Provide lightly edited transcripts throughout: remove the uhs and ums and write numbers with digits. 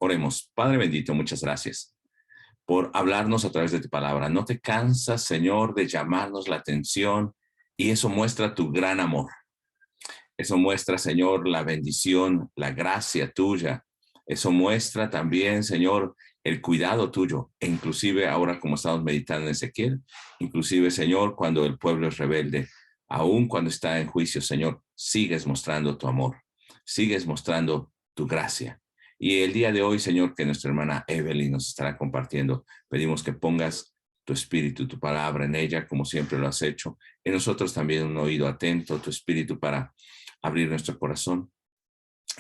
Oremos. Padre bendito, muchas gracias por hablarnos a través de tu palabra. No te cansas, Señor, de llamarnos la atención y eso muestra tu gran amor. Eso muestra, Señor, la bendición, la gracia tuya. Eso muestra también, Señor, el cuidado tuyo. E inclusive ahora como estamos meditando en Ezequiel, inclusive, Señor, cuando el pueblo es rebelde, aún cuando está en juicio, Señor, sigues mostrando tu amor, sigues mostrando tu gracia. Y el día de hoy, Señor, que nuestra hermana Evelyn nos estará compartiendo, pedimos que pongas tu espíritu, tu palabra en ella, como siempre lo has hecho. En nosotros también un oído atento, tu espíritu para abrir nuestro corazón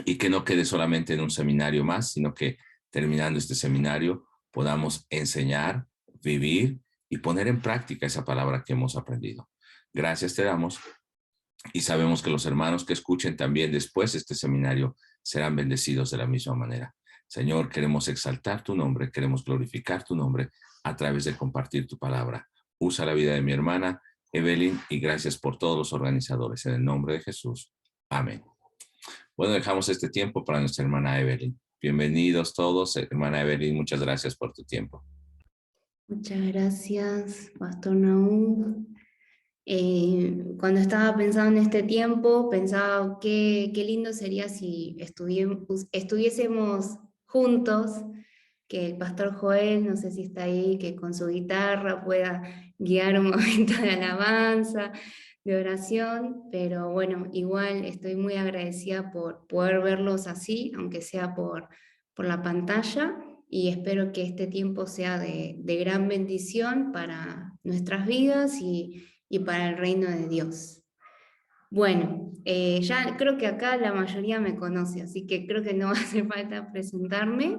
y que no quede solamente en un seminario más, sino que terminando este seminario podamos enseñar, vivir y poner en práctica esa palabra que hemos aprendido. Gracias te damos y sabemos que los hermanos que escuchen también después de este seminario serán bendecidos de la misma manera. Señor, queremos exaltar tu nombre, queremos glorificar tu nombre a través de compartir tu palabra. Usa la vida de mi hermana Evelyn y gracias por todos los organizadores. En el nombre de Jesús. Amén. Bueno, dejamos este tiempo para nuestra hermana Evelyn. Bienvenidos todos, hermana Evelyn, muchas gracias por tu tiempo. Muchas gracias, Pastor Nahum. Cuando estaba pensando en este tiempo, pensaba qué lindo sería si estuviésemos juntos, que el Pastor Joel, no sé si está ahí, que con su guitarra pueda guiar un momento de alabanza, de oración, pero bueno, igual estoy muy agradecida por poder verlos así, aunque sea por la pantalla, y espero que este tiempo sea de gran bendición para nuestras vidas y para el reino de Dios. Bueno, ya creo que acá la mayoría me conoce, así que creo que no va a hacer falta presentarme.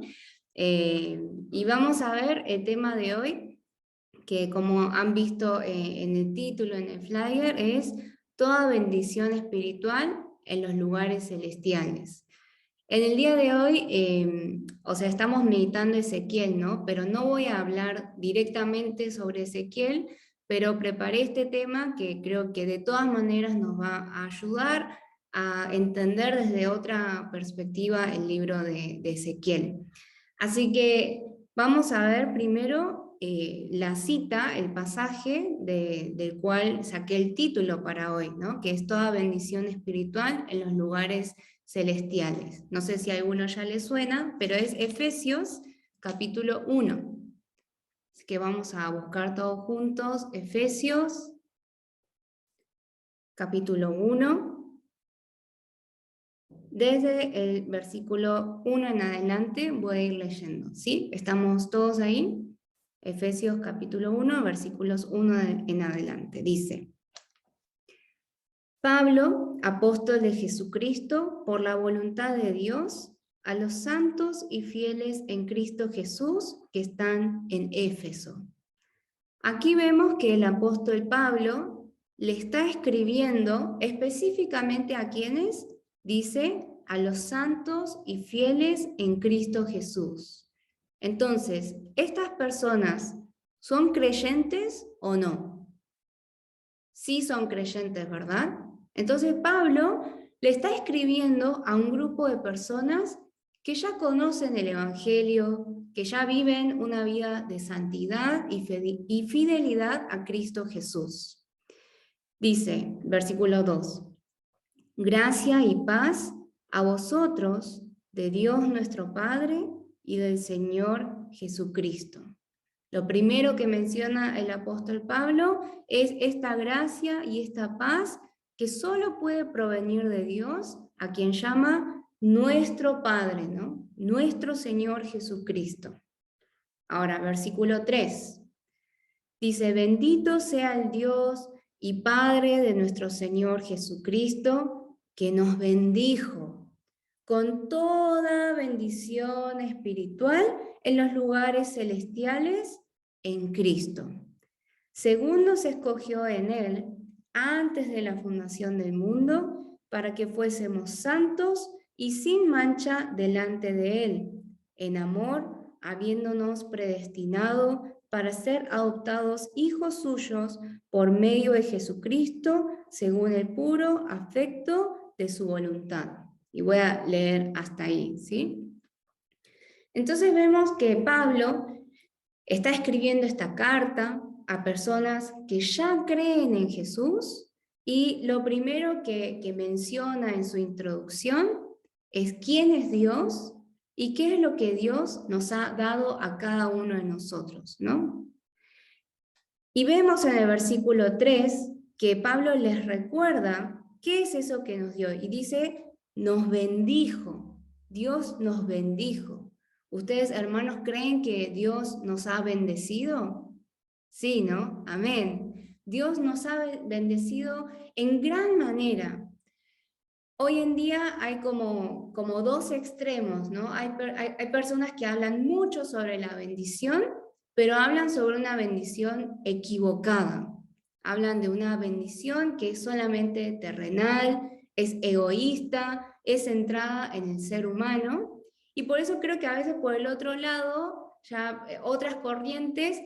Y vamos a ver el tema de hoy, que como han visto en el título, en el flyer, es toda bendición espiritual en los lugares celestiales. En el día de hoy, o sea, estamos meditando Ezequiel, ¿no? Pero no voy a hablar directamente sobre Ezequiel, pero preparé este tema que creo que de todas maneras nos va a ayudar a entender desde otra perspectiva el libro de Ezequiel. Así que vamos a ver primero la cita, el pasaje del cual saqué el título para hoy, ¿no? Que es toda bendición espiritual en los lugares celestiales. No sé si a alguno ya le suena, pero es Efesios capítulo 1. Así que vamos a buscar todos juntos Efesios capítulo 1. Desde el versículo 1 en adelante voy a ir leyendo, ¿sí? ¿Estamos todos ahí? Efesios capítulo 1, versículos 1 en adelante. Dice: Pablo, apóstol de Jesucristo, por la voluntad de Dios, a los santos y fieles en Cristo Jesús que están en Éfeso. Aquí vemos que el apóstol Pablo le está escribiendo específicamente a quienes, dice, a los santos y fieles en Cristo Jesús. Entonces, ¿estas personas son creyentes o no? Sí son creyentes, ¿verdad? Entonces Pablo le está escribiendo a un grupo de personas que ya conocen el Evangelio, que ya viven una vida de santidad y fidelidad a Cristo Jesús. Dice, versículo 2, gracia y paz a vosotros, de Dios nuestro Padre y del Señor Jesucristo. Lo primero que menciona el apóstol Pablo es esta gracia y esta paz que solo puede provenir de Dios, a quien llama nuestro Padre, ¿no? Nuestro Señor Jesucristo. Ahora, versículo 3. Dice, bendito sea el Dios y Padre de nuestro Señor Jesucristo, que nos bendijo con toda bendición espiritual en los lugares celestiales en Cristo, según nos escogió en Él antes de la fundación del mundo, para que fuésemos santos y sin mancha delante de Él, en amor, habiéndonos predestinado para ser adoptados hijos suyos por medio de Jesucristo, según el puro afecto de su voluntad. Y voy a leer hasta ahí, ¿sí? Entonces vemos que Pablo está escribiendo esta carta a personas que ya creen en Jesús, y lo primero que menciona en su introducción es quién es Dios y qué es lo que Dios nos ha dado a cada uno de nosotros, ¿no? Y vemos en el versículo 3 que Pablo les recuerda qué es eso que nos dio, y dice, nos bendijo, Dios nos bendijo. ¿Ustedes, hermanos, creen que Dios nos ha bendecido? Sí, ¿no? Amén. Dios nos ha bendecido en gran manera. Hoy en día hay como dos extremos, ¿no? Hay personas que hablan mucho sobre la bendición, pero hablan sobre una bendición equivocada. Hablan de una bendición que es solamente terrenal, es egoísta, es centrada en el ser humano, y por eso creo que a veces por el otro lado, ya otras corrientes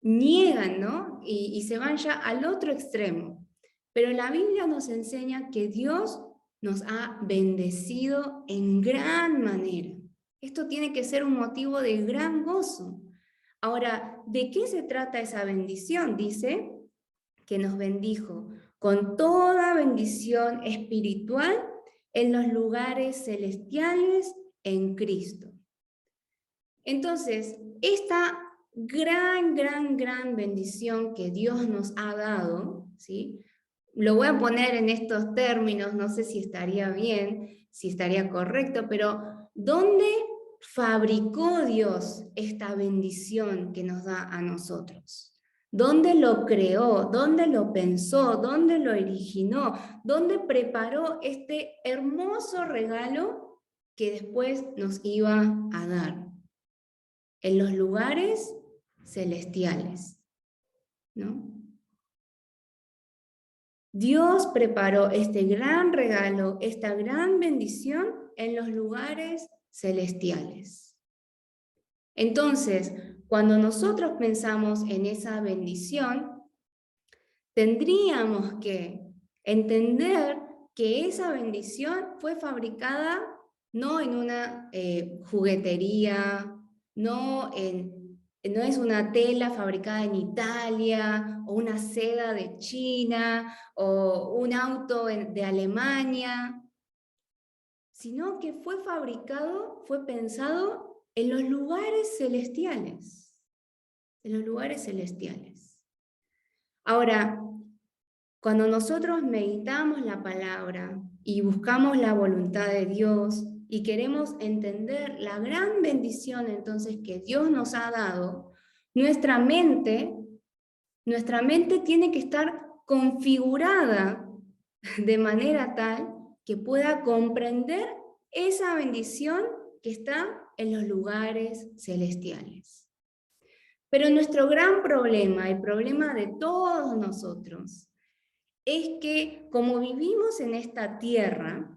niegan, ¿no? Y se van ya al otro extremo. Pero la Biblia nos enseña que Dios nos ha bendecido en gran manera. Esto tiene que ser un motivo de gran gozo. Ahora, ¿de qué se trata esa bendición? Dice que nos bendijo con toda bendición espiritual en los lugares celestiales en Cristo. Entonces, esta gran bendición que Dios nos ha dado, ¿sí? Lo voy a poner en estos términos, no sé si estaría bien, si estaría correcto, pero ¿dónde fabricó Dios esta bendición que nos da a nosotros? ¿Dónde lo creó? ¿Dónde lo pensó? ¿Dónde lo originó? ¿Dónde preparó este hermoso regalo que después nos iba a dar? En los lugares celestiales, ¿no? Dios preparó este gran regalo, esta gran bendición en los lugares celestiales. Entonces, cuando nosotros pensamos en esa bendición, tendríamos que entender que esa bendición fue fabricada no en una juguetería, no es una tela fabricada en Italia, o una seda de China, o un auto de Alemania, sino que fue fabricado, fue pensado en los lugares celestiales, en los lugares celestiales. Ahora, cuando nosotros meditamos la palabra y buscamos la voluntad de Dios y queremos entender la gran bendición entonces que Dios nos ha dado, nuestra mente tiene que estar configurada de manera tal que pueda comprender esa bendición que está en los lugares celestiales. Pero nuestro gran problema, el problema de todos nosotros, es que como vivimos en esta tierra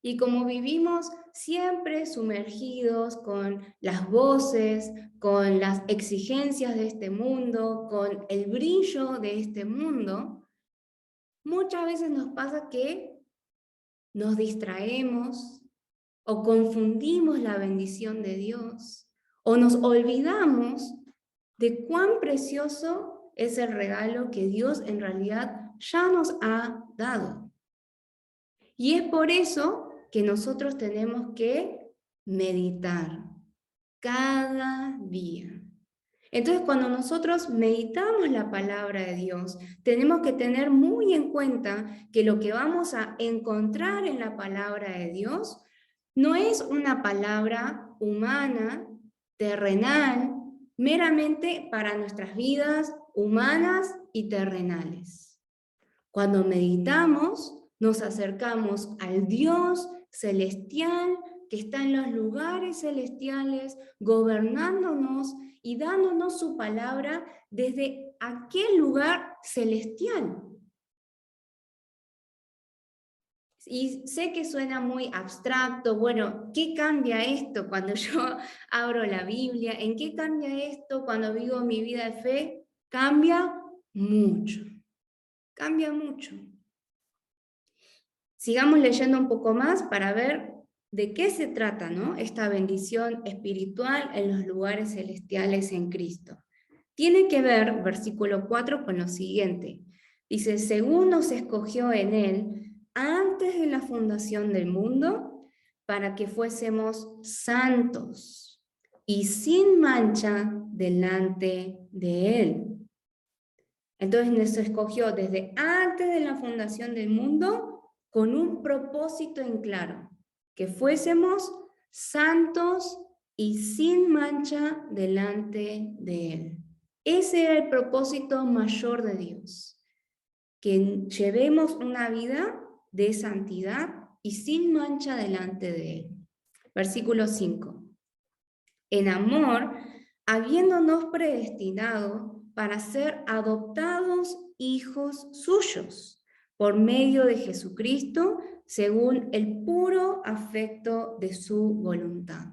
y como vivimos siempre sumergidos con las voces, con las exigencias de este mundo, con el brillo de este mundo, muchas veces nos pasa que nos distraemos o confundimos la bendición de Dios o nos olvidamos de cuán precioso es el regalo que Dios en realidad ya nos ha dado. Y es por eso que nosotros tenemos que meditar cada día. Entonces, cuando nosotros meditamos la palabra de Dios, tenemos que tener muy en cuenta que lo que vamos a encontrar en la palabra de Dios no es una palabra humana, terrenal, meramente para nuestras vidas humanas y terrenales. Cuando meditamos, nos acercamos al Dios celestial que está en los lugares celestiales, gobernándonos y dándonos su palabra desde aquel lugar celestial. Y sé que suena muy abstracto, bueno, ¿qué cambia esto cuando yo abro la Biblia? ¿En qué cambia esto cuando vivo mi vida de fe? Cambia mucho, cambia mucho. Sigamos leyendo un poco más para ver ¿De qué se trata, no? Esta bendición espiritual en los lugares celestiales en Cristo. Tiene que ver, versículo 4, con lo siguiente. Dice, según nos escogió en Él antes de la fundación del mundo, para que fuésemos santos y sin mancha delante de Él. Entonces nos escogió desde antes de la fundación del mundo con un propósito en claro, que fuésemos santos y sin mancha delante de Él. Ese era el propósito mayor de Dios, que llevemos una vida de santidad y sin mancha delante de Él. Versículo 5. En amor, habiéndonos predestinado para ser adoptados hijos suyos por medio de Jesucristo, según el puro afecto de su voluntad.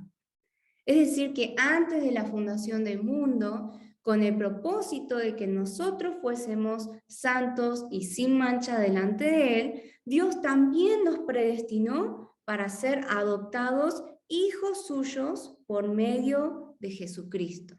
Es decir, que antes de la fundación del mundo, con el propósito de que nosotros fuésemos santos y sin mancha delante de Él, Dios también nos predestinó para ser adoptados hijos suyos por medio de Jesucristo.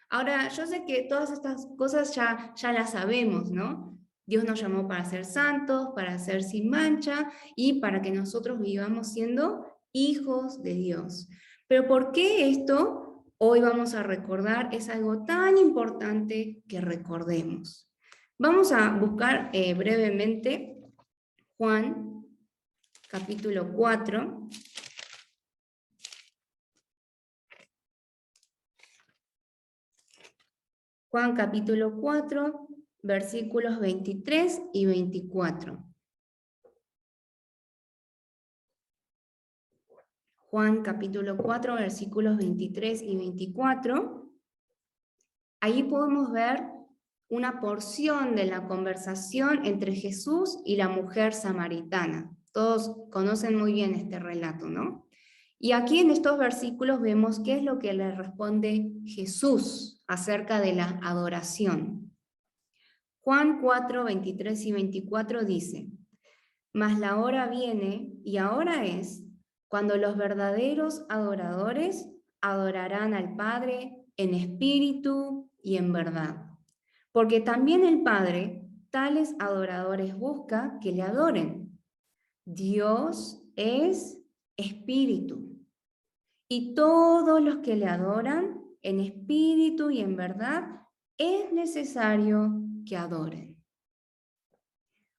Ahora, yo sé que todas estas cosas ya las sabemos, ¿no? Dios nos llamó para ser santos, para ser sin mancha y para que nosotros vivamos siendo hijos de Dios. Pero ¿por qué esto hoy vamos a recordar? Es algo tan importante que recordemos. Vamos a buscar brevemente Juan, capítulo 4. Juan capítulo 4, versículos 23 y 24. Juan capítulo 4, versículos 23 y 24. Ahí podemos ver una porción de la conversación entre Jesús y la mujer samaritana. Todos conocen muy bien este relato, ¿no? Y aquí en estos versículos vemos qué es lo que le responde Jesús acerca de la adoración. Juan 4, 23 y 24 dice, mas la hora viene, y ahora es, cuando los verdaderos adoradores adorarán al Padre en espíritu y en verdad. Porque también el Padre tales adoradores busca que le adoren. Dios es espíritu. Y todos los que le adoran en espíritu y en verdad, es necesario que adoren.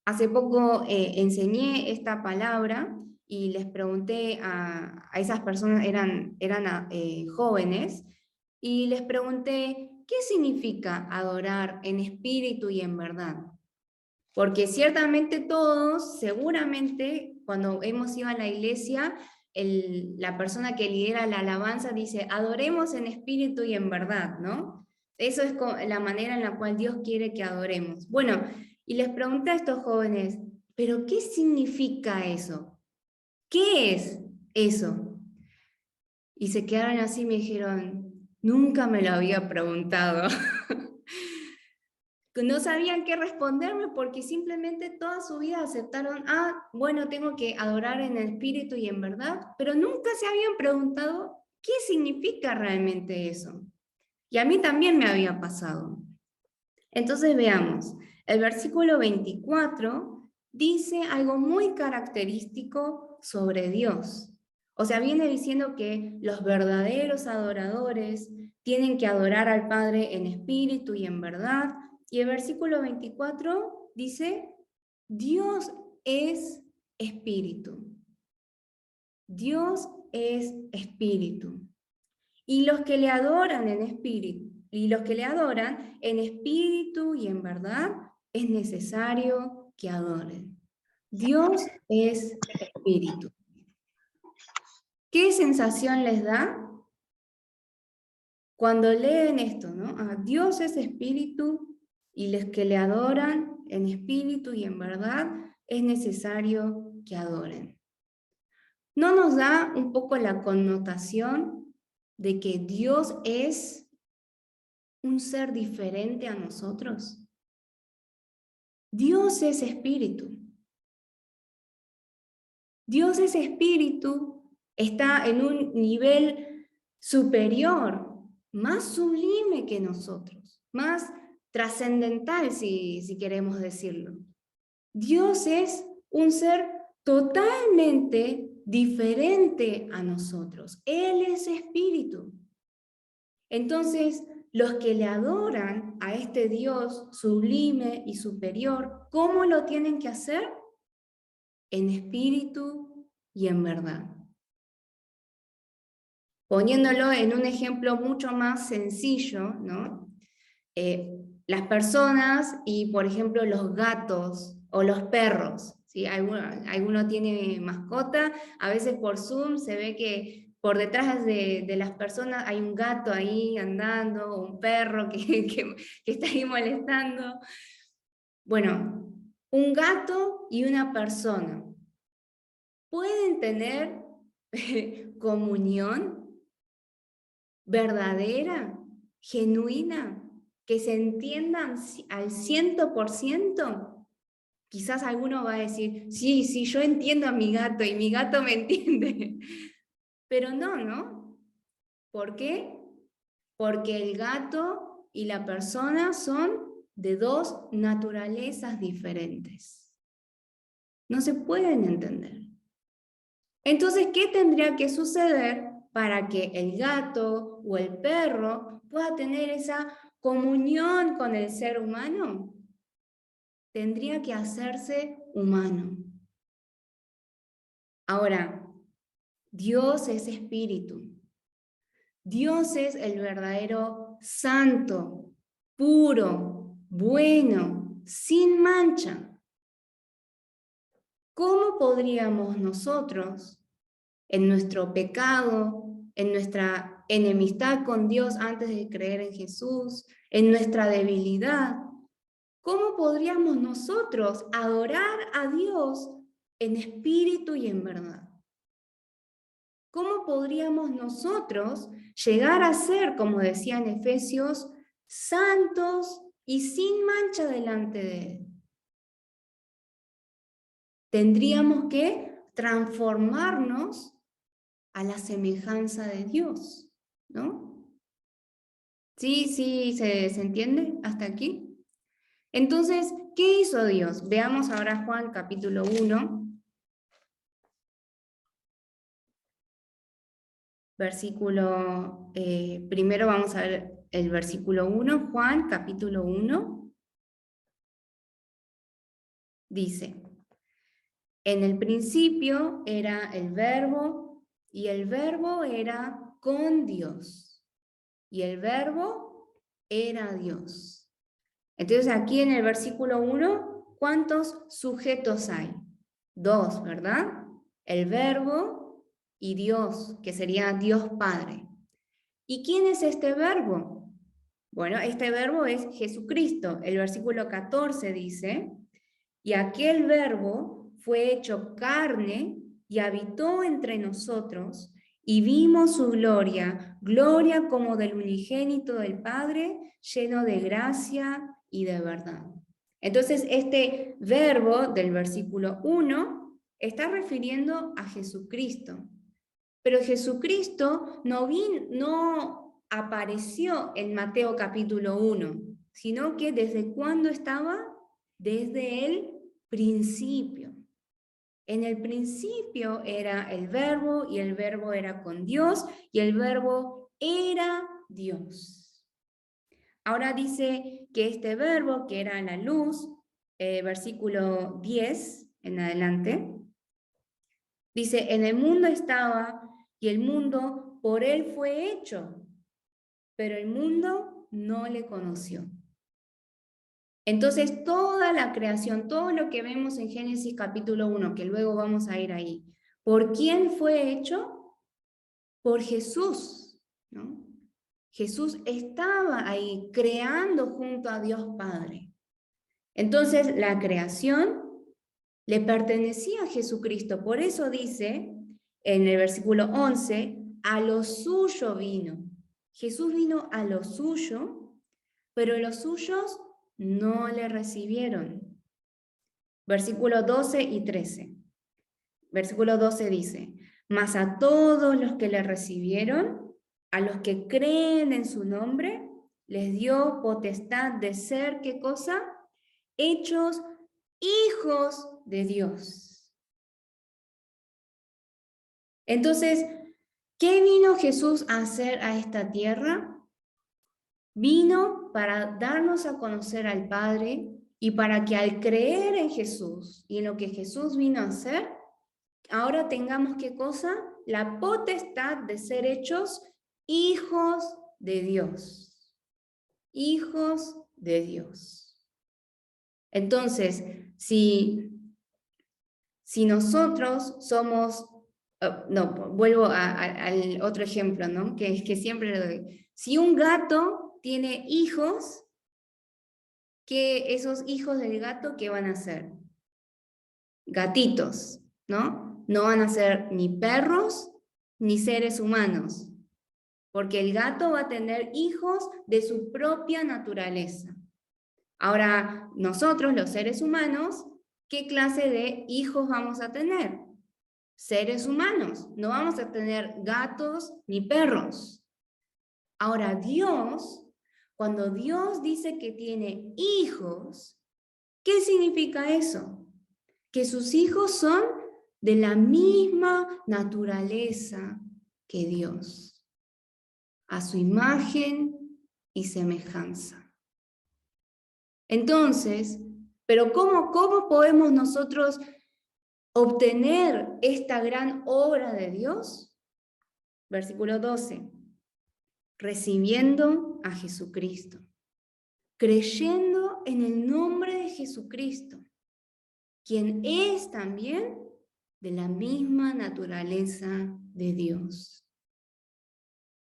Hace poco enseñé esta palabra y les pregunté a esas personas, eran jóvenes, y les pregunté, ¿qué significa adorar en espíritu y en verdad? Porque ciertamente todos, seguramente, cuando hemos ido a la iglesia, la persona que lidera la alabanza dice, adoremos en espíritu y en verdad, ¿no? Eso es la manera en la cual Dios quiere que adoremos. Bueno, y les pregunté a estos jóvenes, ¿pero qué significa eso? ¿Qué es eso? Y se quedaron así y me dijeron, nunca me lo había preguntado. No sabían qué responderme porque simplemente toda su vida aceptaron, bueno, tengo que adorar en el espíritu y en verdad, pero nunca se habían preguntado qué significa realmente eso. Y a mí también me había pasado. Entonces veamos, el versículo 24 dice algo muy característico sobre Dios. O sea, viene diciendo que los verdaderos adoradores tienen que adorar al Padre en espíritu y en verdad. Y el versículo 24 dice, Dios es espíritu. Dios es espíritu. Y los que le adoran en espíritu, y en verdad, es necesario que adoren. Dios es espíritu. ¿Qué sensación les da cuando leen esto, no? Dios es espíritu y los que le adoran en espíritu y en verdad, es necesario que adoren. ¿No nos da un poco la connotación de que Dios es un ser diferente a nosotros? Dios es espíritu. Dios es espíritu está en un nivel superior, más sublime que nosotros, más trascendental, si queremos decirlo. Dios es un ser totalmente diferente a nosotros. Él es espíritu. Entonces, los que le adoran a este Dios sublime y superior, ¿cómo lo tienen que hacer? En espíritu y en verdad. Poniéndolo en un ejemplo mucho más sencillo, ¿no? Las personas y, por ejemplo, los gatos o los perros, ¿sí? Alguno tiene mascota, a veces por Zoom se ve que por detrás de las personas hay un gato ahí andando, o un perro que está ahí molestando. Bueno, un gato y una persona pueden tener comunión verdadera, genuina, que se entiendan al 100%. Quizás alguno va a decir, sí, yo entiendo a mi gato y mi gato me entiende. Pero no, ¿no? ¿Por qué? Porque el gato y la persona son de dos naturalezas diferentes. No se pueden entender. Entonces, ¿qué tendría que suceder para que el gato o el perro pueda tener esa comunión con el ser humano? Tendría que hacerse humano. Ahora, Dios es espíritu. Dios es el verdadero santo, puro, bueno, sin mancha. ¿Cómo podríamos nosotros, en nuestro pecado, en nuestra enemistad con Dios antes de creer en Jesús, en nuestra debilidad, cómo podríamos nosotros adorar a Dios en espíritu y en verdad? ¿Cómo podríamos nosotros llegar a ser, como decía en Efesios, santos y sin mancha delante de Él? Tendríamos que transformarnos a la semejanza de Dios, ¿no? Sí, ¿se entiende hasta aquí? Entonces, ¿qué hizo Dios? Veamos ahora Juan capítulo 1, versículo, primero vamos a ver el versículo 1, Juan capítulo 1, dice, en el principio era el verbo, y el verbo era con Dios, y el verbo era Dios. Entonces aquí en el versículo 1, ¿cuántos sujetos hay? Dos, ¿verdad? El verbo y Dios, que sería Dios Padre. ¿Y quién es este verbo? Bueno, este verbo es Jesucristo. El versículo 14 dice, y aquel verbo fue hecho carne y habitó entre nosotros, y vimos su gloria, gloria como del unigénito del Padre, lleno de gracia y de verdad. Entonces, este verbo del versículo 1 está refiriendo a Jesucristo. Pero Jesucristo no apareció en Mateo capítulo 1, sino que ¿desde cuándo estaba? Desde el principio. En el principio era el verbo y el verbo era con Dios y el verbo era Dios. Ahora dice que este verbo, que era la luz, versículo 10 en adelante, dice, en el mundo estaba y el mundo por él fue hecho, pero el mundo no le conoció. Entonces, toda la creación, todo lo que vemos en Génesis capítulo 1, que luego vamos a ir ahí, ¿por quién fue hecho? Por Jesús, ¿no? Jesús estaba ahí creando junto a Dios Padre. Entonces, la creación le pertenecía a Jesucristo. Por eso dice en el versículo 11, a lo suyo vino. Jesús vino a lo suyo, pero los suyos no le recibieron. Versículo 12 y 13. Versículo 12 dice, Mas a todos los que le recibieron, a los que creen en su nombre, les dio potestad de ser, ¿qué cosa? Hechos hijos de Dios. Entonces, ¿qué vino Jesús a hacer a esta tierra? Vino para darnos a conocer al Padre y para que al creer en Jesús y en lo que Jesús vino a hacer, ahora tengamos, ¿qué cosa? La potestad de ser hechos hijos de Dios. Hijos de Dios. Entonces, si nosotros somos, no, vuelvo al otro ejemplo, ¿no? Que siempre lo doy. Si un gato tiene hijos, que esos hijos del gato, ¿qué van a ser? Gatitos, ¿no? No van a ser ni perros ni seres humanos, porque el gato va a tener hijos de su propia naturaleza. Ahora, nosotros, los seres humanos, ¿qué clase de hijos vamos a tener? Seres humanos, no vamos a tener gatos ni perros. Ahora, Dios, cuando Dios dice que tiene hijos, ¿qué significa eso? Que sus hijos son de la misma naturaleza que Dios, a su imagen y semejanza. Entonces, pero ¿cómo podemos nosotros obtener esta gran obra de Dios? Versículo 12. Recibiendo a Jesucristo, creyendo en el nombre de Jesucristo, quien es también de la misma naturaleza de Dios.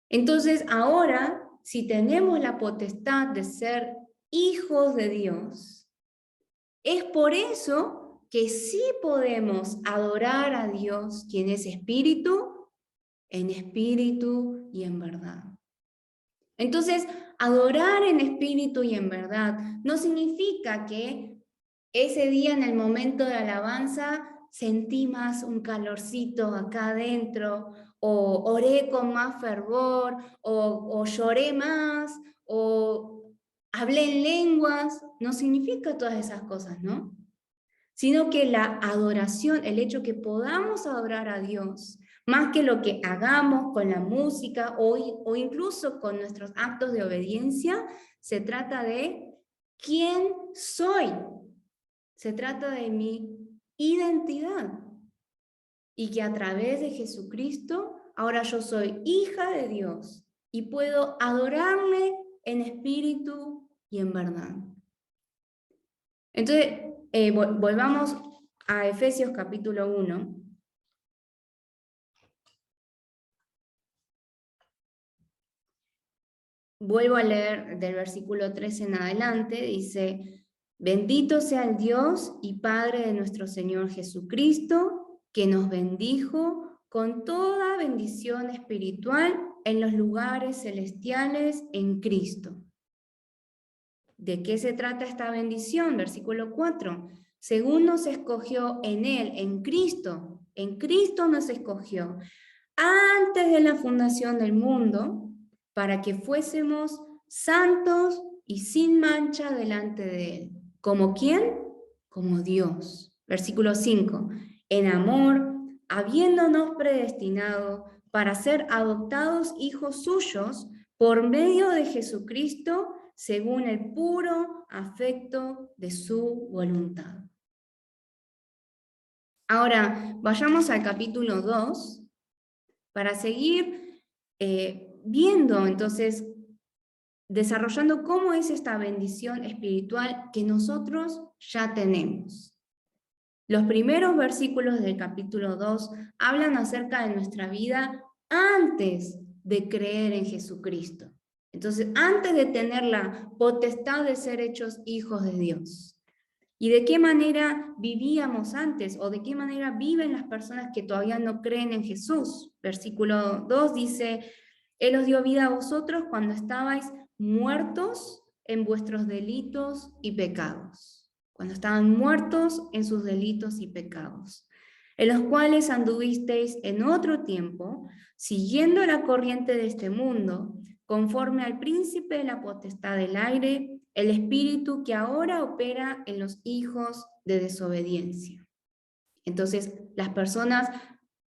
Entonces, ahora, si tenemos la potestad de ser hijos de Dios, es por eso que sí podemos adorar a Dios, quien es espíritu y en verdad. Entonces, adorar en espíritu y en verdad no significa que ese día en el momento de alabanza sentí más un calorcito acá adentro, o oré con más fervor, o lloré más, o hablé en lenguas. No significa todas esas cosas, ¿no? Sino que la adoración, el hecho que podamos adorar a Dios, más que lo que hagamos con la música o incluso con nuestros actos de obediencia, se trata de quién soy. Se trata de mi identidad. Y que a través de Jesucristo, ahora yo soy hija de Dios y puedo adorarle en espíritu y en verdad. Entonces, volvamos a Efesios capítulo 1. Vuelvo a leer del versículo 3 en adelante, dice: bendito sea el Dios y Padre de nuestro Señor Jesucristo, que nos bendijo con toda bendición espiritual en los lugares celestiales en Cristo. ¿De qué se trata esta bendición? Versículo 4. Según nos escogió en Él, en Cristo nos escogió antes de la fundación del mundo, para que fuésemos santos y sin mancha delante de Él. ¿Como quién? Como Dios. Versículo 5. En amor, habiéndonos predestinado para ser adoptados hijos suyos por medio de Jesucristo, según el puro afecto de su voluntad. Ahora, vayamos al capítulo 2 para seguir viendo, entonces, desarrollando cómo es esta bendición espiritual que nosotros ya tenemos. Los primeros versículos del capítulo 2 hablan acerca de nuestra vida antes de creer en Jesucristo. Entonces, antes de tener la potestad de ser hechos hijos de Dios. ¿Y de qué manera vivíamos antes? ¿O de qué manera viven las personas que todavía no creen en Jesús? Versículo 2 dice: Él os dio vida a vosotros cuando estabais muertos en vuestros delitos y pecados. Cuando estaban muertos en sus delitos y pecados. en los cuales anduvisteis en otro tiempo, siguiendo la corriente de este mundo, conforme al príncipe de la potestad del aire, el espíritu que ahora opera en los hijos de desobediencia. Entonces, las personas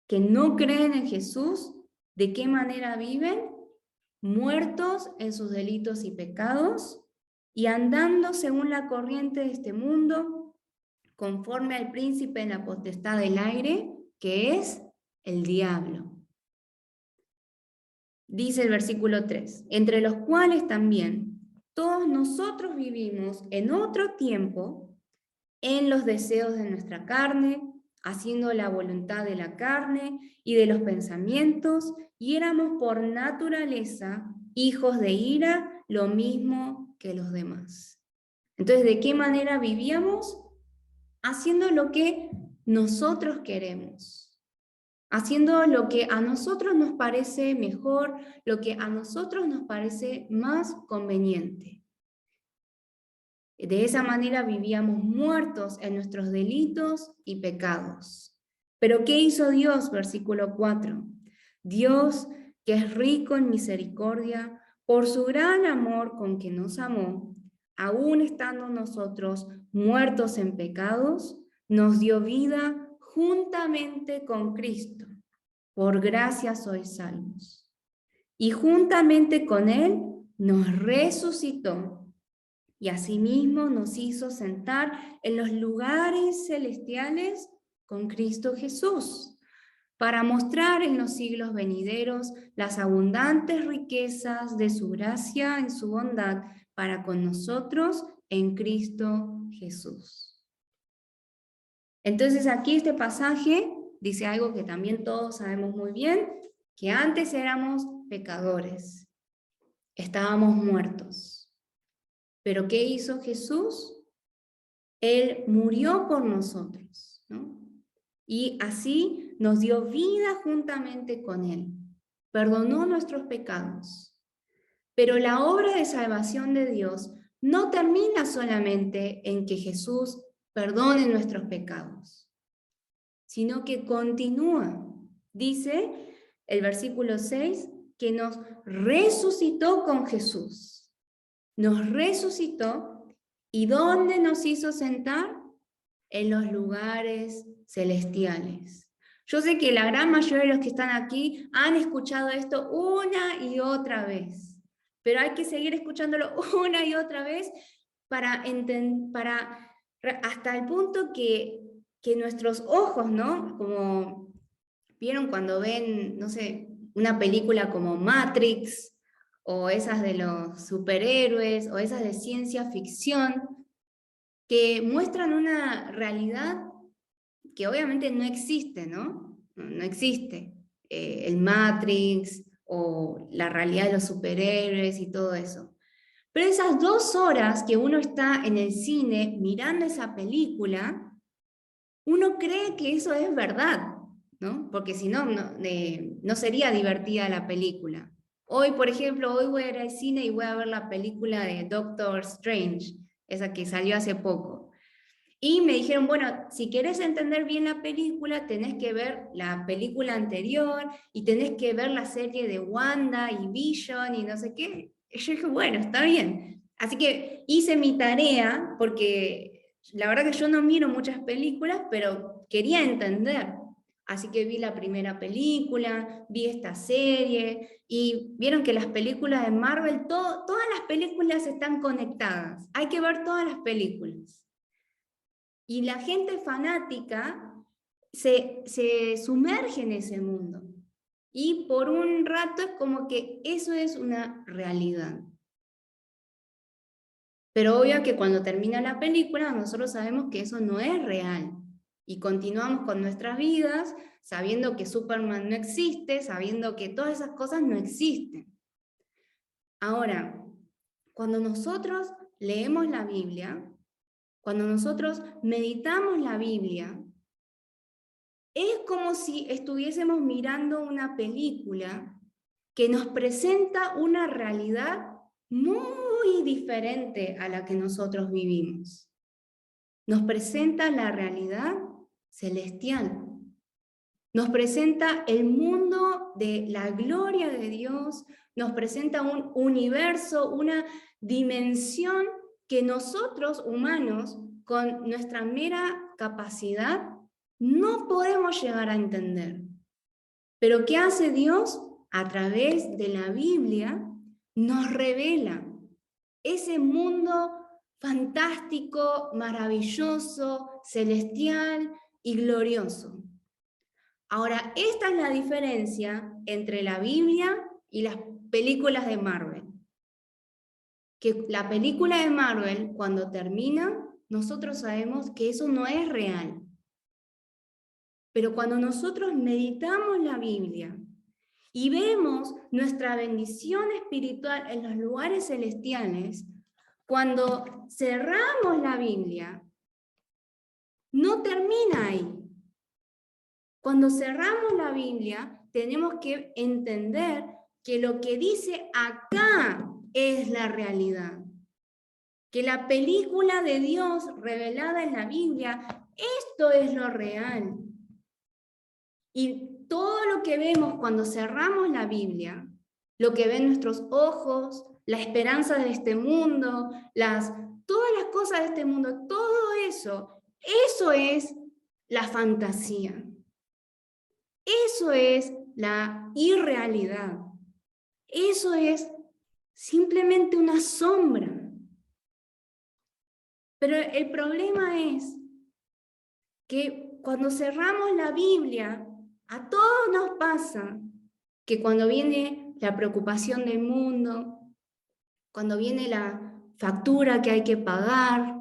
que no creen en Jesús, ¿de qué manera viven? Muertos en sus delitos y pecados, y andando según la corriente de este mundo, conforme al príncipe de la potestad del aire, que es el diablo. Dice el versículo 3, entre los cuales también todos nosotros vivimos en otro tiempo en los deseos de nuestra carne, haciendo la voluntad de la carne y de los pensamientos, y éramos por naturaleza hijos de ira, lo mismo que los demás. Entonces, ¿de qué manera vivíamos? Haciendo lo que nosotros queremos. Haciendo lo que a nosotros nos parece mejor, lo que a nosotros nos parece más conveniente. De esa manera vivíamos muertos en nuestros delitos y pecados. ¿Pero qué hizo Dios? Versículo 4. Dios, que es rico en misericordia, por su gran amor con que nos amó, aún estando nosotros muertos en pecados, nos dio vida juntamente con Cristo. Por gracia sois salvos. Y juntamente con Él nos resucitó y asimismo nos hizo sentar en los lugares celestiales con Cristo Jesús, para mostrar en los siglos venideros las abundantes riquezas de su gracia en su bondad para con nosotros en Cristo Jesús. Entonces aquí este pasaje dice algo que también todos sabemos muy bien, que antes éramos pecadores, estábamos muertos. ¿Pero qué hizo Jesús? Él murió por nosotros, ¿no? Y así nos dio vida juntamente con Él. Perdonó nuestros pecados. Pero la obra de salvación de Dios no termina solamente en que Jesús perdone nuestros pecados, sino que continúa. Dice el versículo 6 que nos resucitó con Jesús. Nos resucitó, ¿y dónde nos hizo sentar? En los lugares celestiales. Yo sé que la gran mayoría de los que están aquí han escuchado esto una y otra vez, pero hay que seguir escuchándolo una y otra vez para hasta el punto que nuestros ojos, ¿no? Como vieron cuando ven, no sé, una película como Matrix, o esas de los superhéroes, o esas de ciencia ficción, que muestran una realidad que obviamente no existe, ¿no? No existe. El Matrix, o la realidad de los superhéroes y todo eso. Pero esas 2 horas que uno está en el cine mirando esa película, uno cree que eso es verdad, ¿no? Porque si no, no sería divertida la película. Hoy, por ejemplo, hoy voy a ir al cine y voy a ver la película de Doctor Strange, esa que salió hace poco. Y me dijeron, bueno, si querés entender bien la película, tenés que ver la película anterior y tenés que ver la serie de Wanda y Vision y no sé qué. Y yo dije, bueno, está bien. Así que hice mi tarea, porque la verdad que yo no miro muchas películas, pero quería entender. Así que vi la primera película, vi esta serie, y vieron que las películas de Marvel, todas las películas están conectadas. Hay que ver todas las películas. Y la gente fanática se sumerge en ese mundo. Y por un rato es como que eso es una realidad. Pero obvio que cuando termina la película nosotros sabemos que eso no es real. Y continuamos con nuestras vidas sabiendo que Superman no existe, sabiendo que todas esas cosas no existen. Ahora, cuando nosotros leemos la Biblia, cuando nosotros meditamos la Biblia, es como si estuviésemos mirando una película que nos presenta una realidad muy diferente a la que nosotros vivimos. Nos presenta la realidad celestial. nos presenta el mundo de la gloria de Dios, nos presenta un universo, una dimensión que nosotros humanos, con nuestra mera capacidad, no podemos llegar a entender. Pero ¿qué hace Dios? A través de la Biblia nos revela ese mundo fantástico, maravilloso, celestial y glorioso. Ahora, esta es la diferencia entre la Biblia y las películas de Marvel. Que la película de Marvel, cuando termina, nosotros sabemos que eso no es real. Pero cuando nosotros meditamos la Biblia y vemos nuestra bendición espiritual en los lugares celestiales, cuando cerramos la Biblia, no termina ahí. Cuando cerramos la Biblia, tenemos que entender que lo que dice acá es la realidad. Que la película de Dios revelada en la Biblia, esto es lo real. Y todo lo que vemos cuando cerramos la Biblia, lo que ven nuestros ojos, la esperanza de este mundo, todas las cosas de este mundo, todo eso es la fantasía. Eso es la irrealidad. Eso es simplemente una sombra. Pero el problema es que cuando cerramos la Biblia, a todos nos pasa que cuando viene la preocupación del mundo, cuando viene la factura que hay que pagar,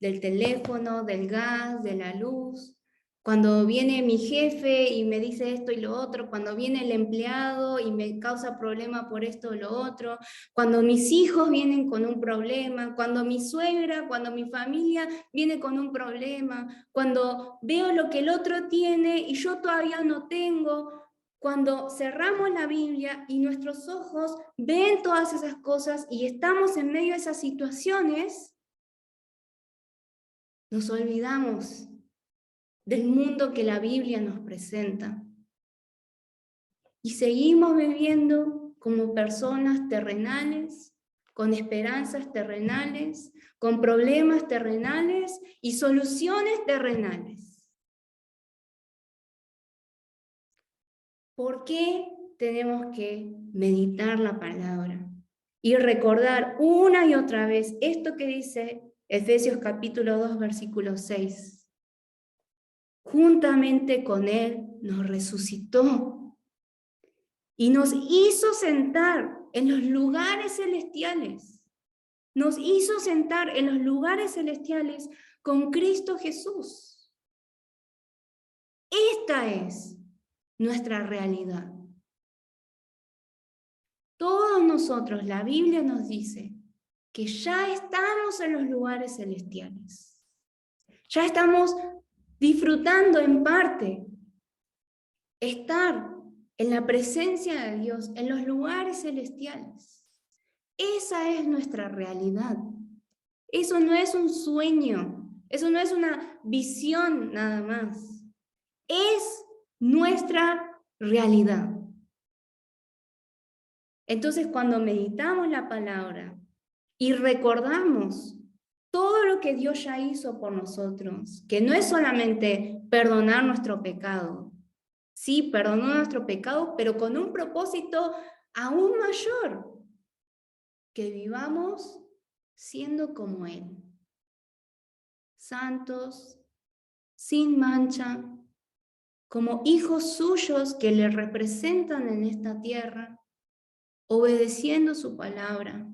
del teléfono, del gas, de la luz, cuando viene mi jefe y me dice esto y lo otro, cuando viene el empleado y me causa problema por esto o lo otro, cuando mis hijos vienen con un problema, cuando mi suegra, cuando mi familia viene con un problema, cuando veo lo que el otro tiene y yo todavía no tengo, cuando cerramos la Biblia y nuestros ojos ven todas esas cosas y estamos en medio de esas situaciones, nos olvidamos del mundo que la Biblia nos presenta. Y seguimos viviendo como personas terrenales, con esperanzas terrenales, con problemas terrenales y soluciones terrenales. ¿Por qué tenemos que meditar la palabra y recordar una y otra vez esto que dice Efesios capítulo 2, versículo 6? Juntamente con Él nos resucitó y nos hizo sentar en los lugares celestiales. Nos hizo sentar en los lugares celestiales con Cristo Jesús. Esta es nuestra realidad. Todos nosotros, la Biblia nos dice que ya estamos en los lugares celestiales. Ya estamos disfrutando en parte estar en la presencia de Dios, en los lugares celestiales. Esa es nuestra realidad. Eso no es un sueño, eso no es una visión nada más. Es nuestra realidad. Entonces, cuando meditamos la palabra y recordamos todo lo que Dios ya hizo por nosotros, que no es solamente perdonar nuestro pecado. Sí, perdonó nuestro pecado, pero con un propósito aún mayor, que vivamos siendo como Él, santos, sin mancha, como hijos suyos que le representan en esta tierra, obedeciendo su palabra,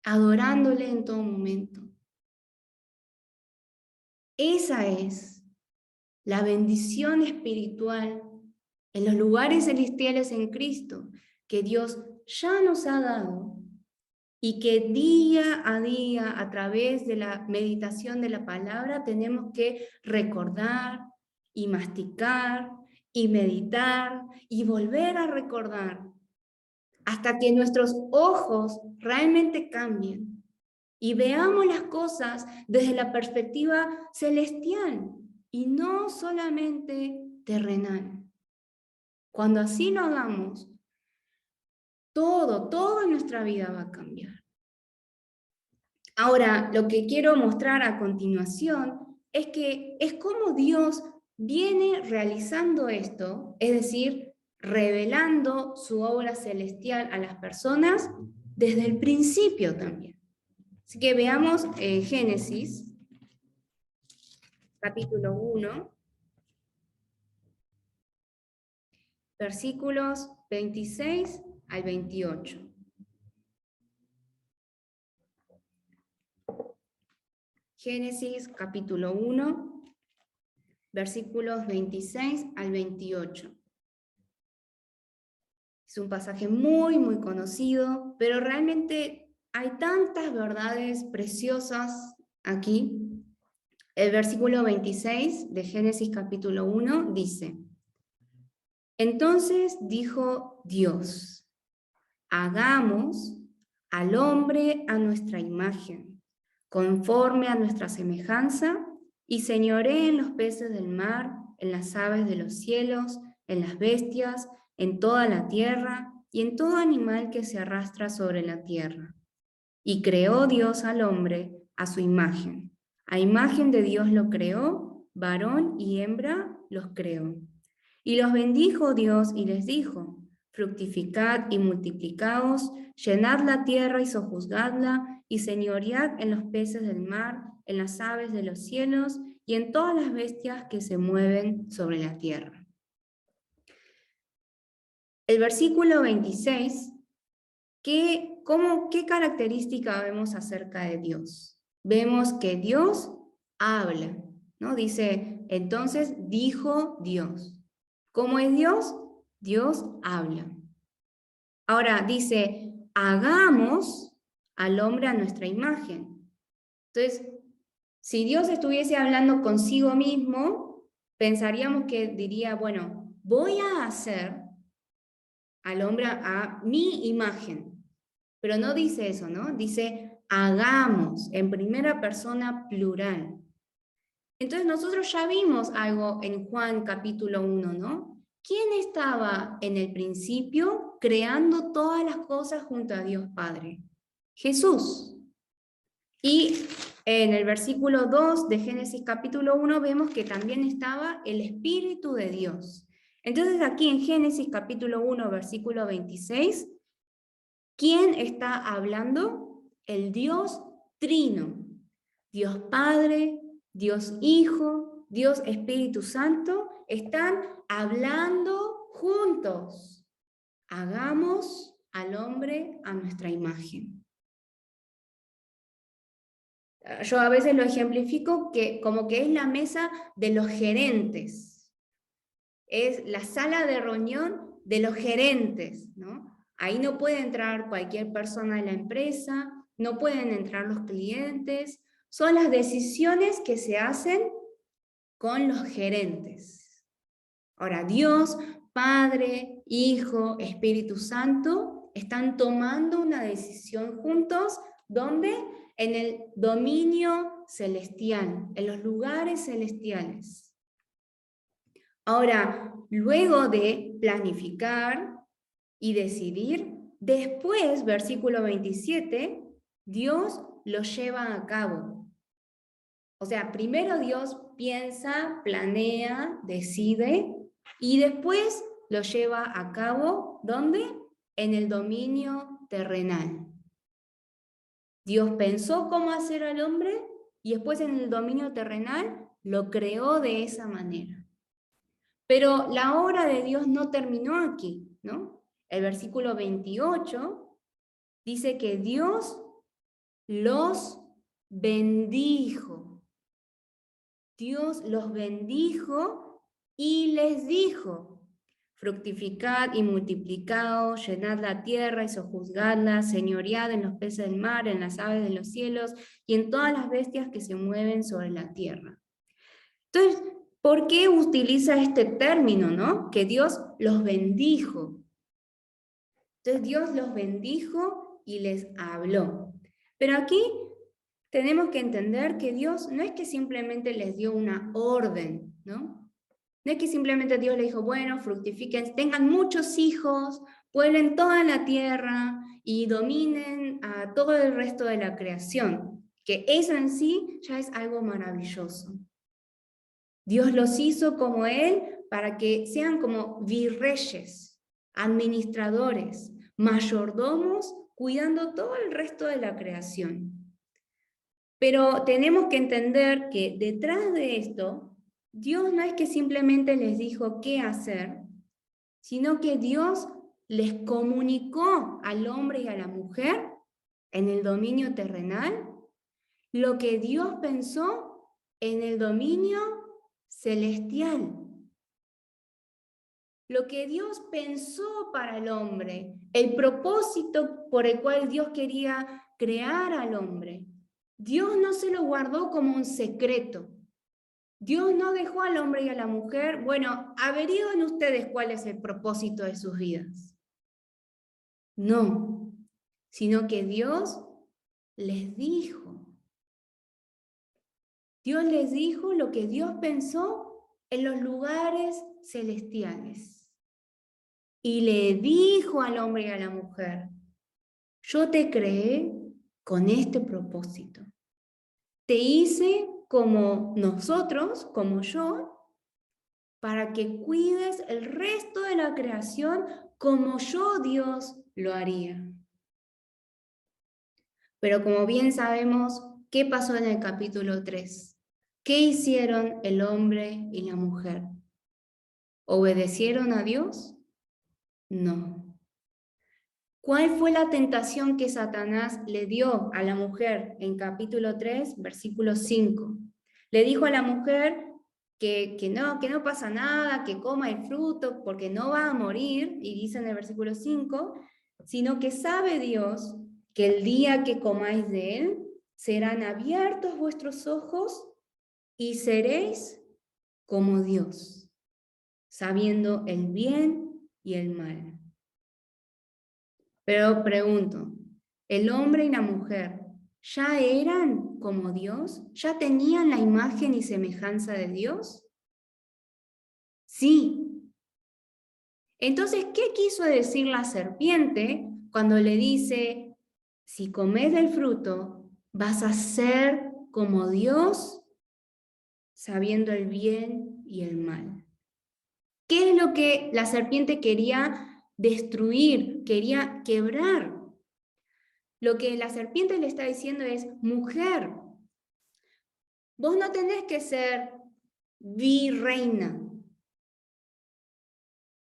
adorándole en todo momento. Esa es la bendición espiritual en los lugares celestiales en Cristo que Dios ya nos ha dado y que día a día, a través de la meditación de la palabra, tenemos que recordar y masticar y meditar y volver a recordar hasta que nuestros ojos realmente cambien y veamos las cosas desde la perspectiva celestial y no solamente terrenal. Cuando así lo hagamos, todo en nuestra vida va a cambiar. Ahora, lo que quiero mostrar a continuación es que es como Dios viene realizando esto, es decir, revelando su obra celestial a las personas desde el principio también. Así que veamos Génesis, capítulo 1, versículos 26 al 28. Génesis capítulo 1, versículos 26 al 28. Es un pasaje muy conocido, pero realmente hay tantas verdades preciosas aquí. El versículo 26 de Génesis capítulo 1 dice: Entonces dijo Dios, hagamos al hombre a nuestra imagen, conforme a nuestra semejanza, y señoree en los peces del mar, en las aves de los cielos, en las bestias, en toda la tierra, y en todo animal que se arrastra sobre la tierra. Y creó Dios al hombre a su imagen. A imagen de Dios lo creó, varón y hembra los creó. Y los bendijo Dios y les dijo: fructificad y multiplicaos, llenad la tierra y sojuzgadla, y señoread en los peces del mar, en las aves de los cielos, y en todas las bestias que se mueven sobre la tierra. El versículo 26, ¿qué característica vemos acerca de Dios? Vemos que Dios habla, ¿no? Dice, entonces dijo Dios. ¿Cómo es Dios? Dios habla. Ahora dice, hagamos al hombre a nuestra imagen. Entonces, si Dios estuviese hablando consigo mismo, pensaríamos que diría, bueno, voy a hacer al hombre a mi imagen. Pero no dice eso, ¿no? Dice, hagamos, en primera persona plural. Entonces nosotros ya vimos algo en Juan capítulo 1, ¿no? ¿Quién estaba en el principio creando todas las cosas junto a Dios Padre? Jesús. Y en el versículo 2 de Génesis capítulo 1 vemos que también estaba el Espíritu de Dios. Entonces aquí en Génesis capítulo 1, versículo 26, ¿quién está hablando? El Dios Trino. Dios Padre, Dios Hijo, Dios Espíritu Santo, están hablando juntos. Hagamos al hombre a nuestra imagen. Yo a veces lo ejemplifico como que es la mesa de los gerentes. Es la sala de reunión de los gerentes, ¿no? Ahí no puede entrar cualquier persona de la empresa, no pueden entrar los clientes. Son las decisiones que se hacen con los gerentes. Ahora, Dios, Padre, Hijo, Espíritu Santo, están tomando una decisión juntos, ¿dónde? En el dominio celestial, en los lugares celestiales. Ahora, luego de planificar y decidir, después, versículo 27, Dios lo lleva a cabo. O sea, primero Dios piensa, planea, decide y después lo lleva a cabo, ¿dónde? En el dominio terrenal. Dios pensó cómo hacer al hombre y después en el dominio terrenal lo creó de esa manera. Pero la obra de Dios no terminó aquí, ¿no? El versículo 28 dice que Dios los bendijo. Dios los bendijo y les dijo: fructificad y multiplicaos, llenad la tierra y sojuzgadla, señoread en los peces del mar, en las aves de los cielos y en todas las bestias que se mueven sobre la tierra. Entonces, ¿por qué utiliza este término, no? Que Dios los bendijo. Entonces Dios los bendijo y les habló. Pero aquí tenemos que entender que Dios no es que simplemente les dio una orden, ¿no? No es que simplemente Dios le dijo, bueno, fructifiquen, tengan muchos hijos, pueblen toda la tierra y dominen a todo el resto de la creación, que eso en sí ya es algo maravilloso. Dios los hizo como Él para que sean como virreyes, administradores, mayordomos, cuidando todo el resto de la creación. Pero tenemos que entender que detrás de esto, Dios no es que simplemente les dijo qué hacer, sino que Dios les comunicó al hombre y a la mujer en el dominio terrenal lo que Dios pensó en el dominio celestial. Lo que Dios pensó para el hombre, el propósito por el cual Dios quería crear al hombre. Dios no se lo guardó como un secreto. Dios no dejó al hombre y a la mujer, bueno, averigüen ustedes cuál es el propósito de sus vidas. No, sino que Dios les dijo. Dios les dijo lo que Dios pensó en los lugares celestiales. Y le dijo al hombre y a la mujer, yo te creé con este propósito. Te hice como nosotros, como yo, para que cuides el resto de la creación como yo, Dios, lo haría. Pero como bien sabemos, ¿qué pasó en el capítulo 3? ¿Qué hicieron el hombre y la mujer? ¿Obedecieron a Dios? No. ¿Cuál fue la tentación que Satanás le dio a la mujer en capítulo 3, versículo 5? Le dijo a la mujer que no pasa nada, que coma el fruto porque no va a morir, y dice en el versículo 5, sino que sabe Dios que el día que comáis de él, serán abiertos vuestros ojos y seréis como Dios, sabiendo el bien y el mal. Pero pregunto, ¿el hombre y la mujer ya eran como Dios? ¿Ya tenían la imagen y semejanza de Dios? Sí. Entonces, ¿qué quiso decir la serpiente cuando le dice, si comes del fruto, vas a ser como Dios, sabiendo el bien y el mal? ¿Qué es lo que la serpiente quería destruir, quería quebrar? Lo que la serpiente le está diciendo es, mujer, vos no tenés que ser virreina.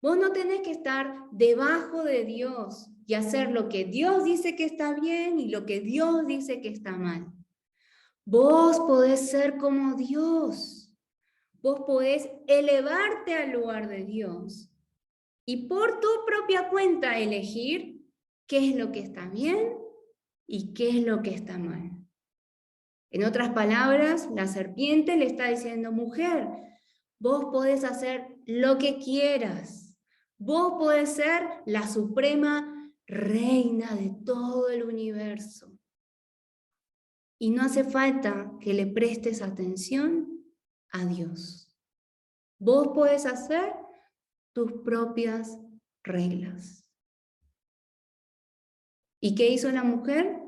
Vos no tenés que estar debajo de Dios y hacer lo que Dios dice que está bien y lo que Dios dice que está mal. Vos podés ser como Dios. Vos podés elevarte al lugar de Dios y por tu propia cuenta elegir qué es lo que está bien y qué es lo que está mal. En otras palabras, la serpiente le está diciendo, mujer, vos podés hacer lo que quieras. Vos podés ser la suprema reina de todo el universo. Y no hace falta que le prestes atención a Dios. Vos podés hacer tus propias reglas. ¿Y qué hizo la mujer?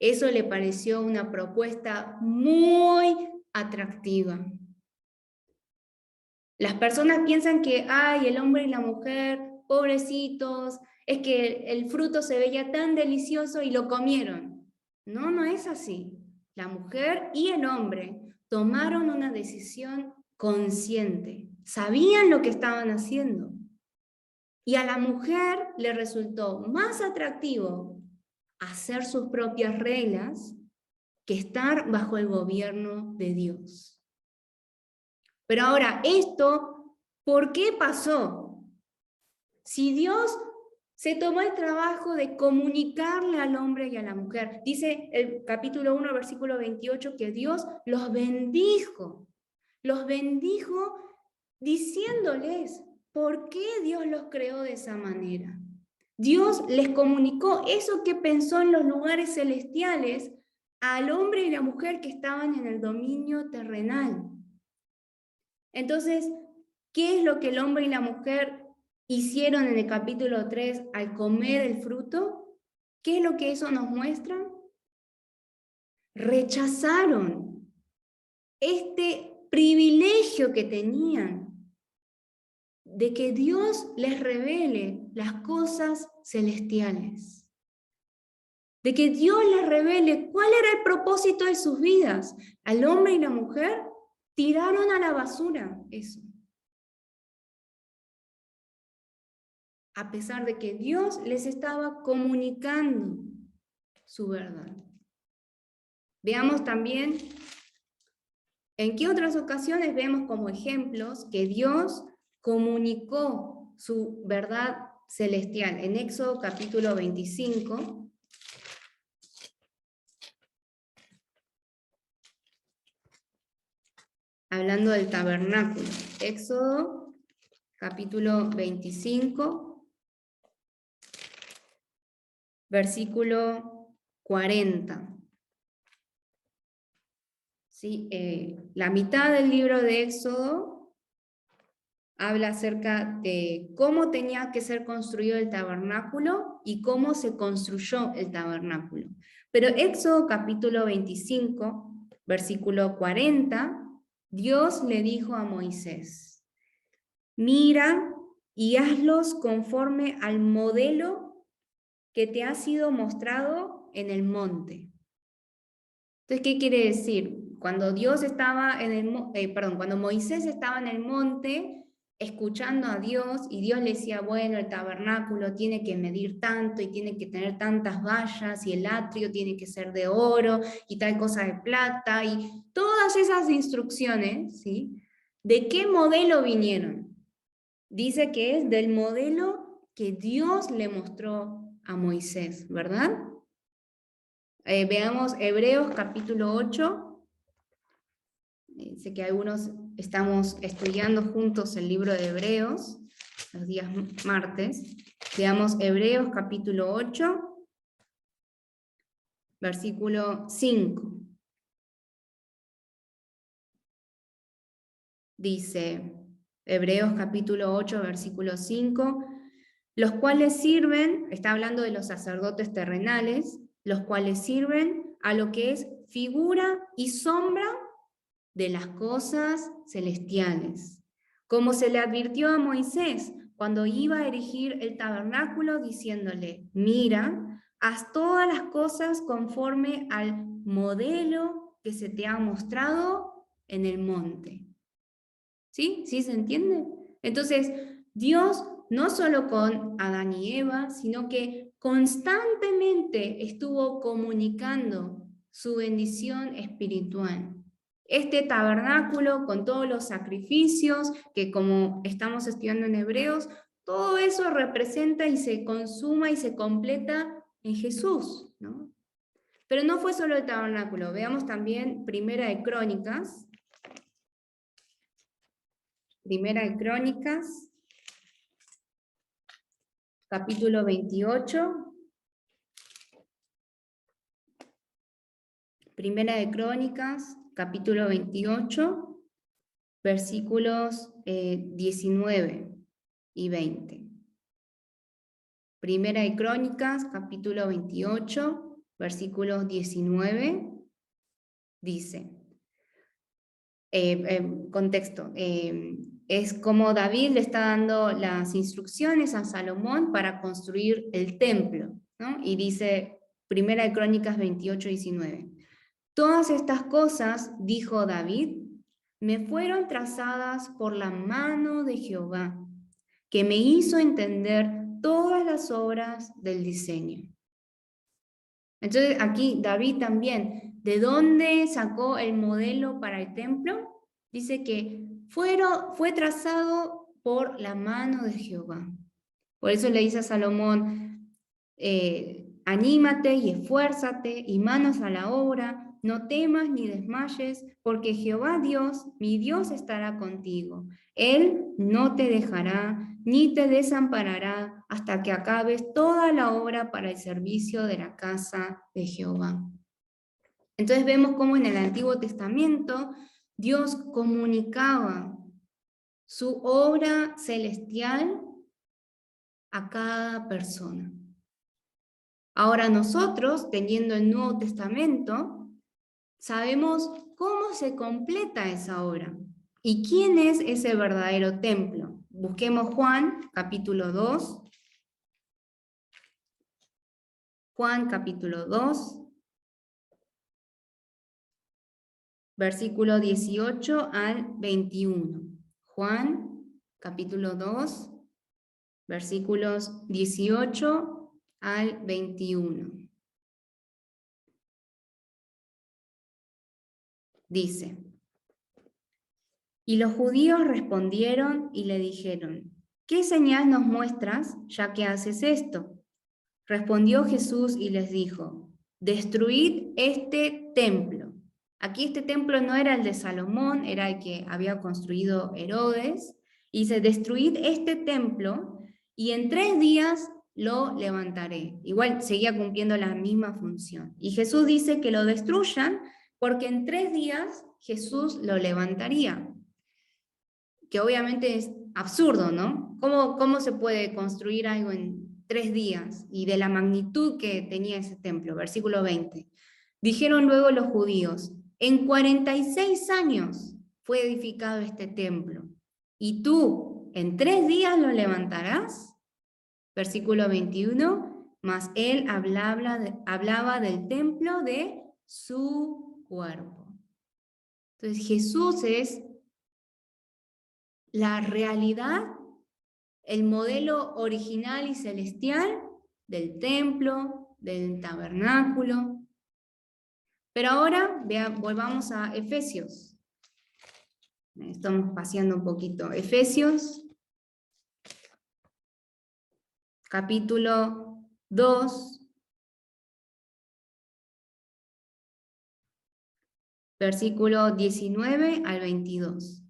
Eso le pareció una propuesta muy atractiva. Las personas piensan que, ay, el hombre y la mujer, pobrecitos, es que el fruto se veía tan delicioso y lo comieron. No, no es así. La mujer y el hombre tomaron una decisión consciente. Sabían lo que estaban haciendo. Y a la mujer le resultó más atractivo hacer sus propias reglas que estar bajo el gobierno de Dios. Pero ahora, esto, ¿por qué pasó? Si Dios se tomó el trabajo de comunicarle al hombre y a la mujer, dice el capítulo 1, versículo 28, que Dios los bendijo diciéndoles por qué Dios los creó de esa manera. Dios les comunicó eso que pensó en los lugares celestiales al hombre y la mujer que estaban en el dominio terrenal. Entonces, ¿qué es lo que el hombre y la mujer hicieron en el capítulo 3 al comer el fruto? ¿Qué es lo que eso nos muestra? Rechazaron este privilegio que tenían de que Dios les revele las cosas celestiales, de que Dios les revele cuál era el propósito de sus vidas. Al hombre y la mujer tiraron a la basura eso, a pesar de que Dios les estaba comunicando su verdad. Veamos también en qué otras ocasiones vemos como ejemplos que Dios comunicó su verdad celestial. En Éxodo capítulo 25, hablando del tabernáculo. Éxodo capítulo 25, versículo 40. ¿Sí? La mitad del libro de Éxodo habla acerca de cómo tenía que ser construido el tabernáculo y cómo se construyó el tabernáculo. Pero Éxodo capítulo 25, versículo 40, Dios le dijo a Moisés: mira y hazlos conforme al modelo que te ha sido mostrado en el monte. Entonces, ¿qué quiere decir? Cuando Dios estaba en el, cuando Moisés estaba en el monte escuchando a Dios y Dios le decía, bueno, el tabernáculo tiene que medir tanto y tiene que tener tantas vallas y el atrio tiene que ser de oro y tal cosa de plata y todas esas instrucciones, ¿sí? ¿De qué modelo vinieron? Dice que es del modelo que Dios le mostró a Moisés, ¿verdad? Veamos Hebreos capítulo 8. Sé que algunos estamos estudiando juntos el libro de Hebreos, los días martes. Veamos Hebreos capítulo 8, versículo 5. Dice, Hebreos capítulo 8, versículo 5, los cuales sirven, está hablando de los sacerdotes terrenales, los cuales sirven a lo que es figura y sombra de las cosas celestiales. Como se le advirtió a Moisés cuando iba a erigir el tabernáculo, diciéndole, mira, haz todas las cosas conforme al modelo que se te ha mostrado en el monte. ¿Sí? ¿Sí se entiende? Entonces, Dios no solo con Adán y Eva, sino que constantemente estuvo comunicando su bendición espiritual. Este tabernáculo con todos los sacrificios, que como estamos estudiando en Hebreos, todo eso representa y se consuma y se completa en Jesús, ¿no? Pero no fue solo el tabernáculo, veamos también Primera de Crónicas, capítulo 28. Primera de Crónicas, capítulo 28, versículos 19 y 20. Primera de Crónicas, capítulo 28, versículos 19, dice, contexto, es como David le está dando las instrucciones a Salomón para construir el templo, ¿no? Y dice, Primera de Crónicas 28, 19. Todas estas cosas, dijo David, me fueron trazadas por la mano de Jehová, que me hizo entender todas las obras del diseño. Entonces aquí David también, ¿de dónde sacó el modelo para el templo? Dice que fue trazado por la mano de Jehová. Por eso le dice a Salomón, anímate y esfuérzate y manos a la obra, no temas ni desmayes, porque Jehová Dios, mi Dios, estará contigo. Él no te dejará ni te desamparará hasta que acabes toda la obra para el servicio de la casa de Jehová. Entonces vemos cómo en el Antiguo Testamento Dios comunicaba su obra celestial a cada persona. Ahora nosotros, teniendo el Nuevo Testamento, sabemos cómo se completa esa obra y quién es ese verdadero templo. Busquemos Juan, capítulo 2. Juan, capítulo 2, versículo 18 al 21. Juan, capítulo 2, versículos 18 al 21. Dice: y los judíos respondieron y le dijeron: ¿qué señal nos muestras, ya que haces esto? Respondió Jesús y les dijo: destruid este templo. Aquí este templo no era el de Salomón, era el que había construido Herodes. Y dice: destruid este templo y en 3 días lo levantaré. Igual seguía cumpliendo la misma función. Y Jesús dice que lo destruyan porque en 3 días Jesús lo levantaría. Que obviamente es absurdo, ¿no? ¿Cómo se puede construir algo en 3 días y de la magnitud que tenía ese templo? Versículo 20. Dijeron luego los judíos: en 46 años fue edificado este templo, ¿y tú en 3 días lo levantarás? Versículo 21. Mas él hablaba del templo de su cuerpo. Entonces Jesús es la realidad, el modelo original y celestial del templo, del tabernáculo. Pero ahora volvamos a Efesios. Estamos paseando un poquito. Efesios, capítulo 2, versículo 19 al 22.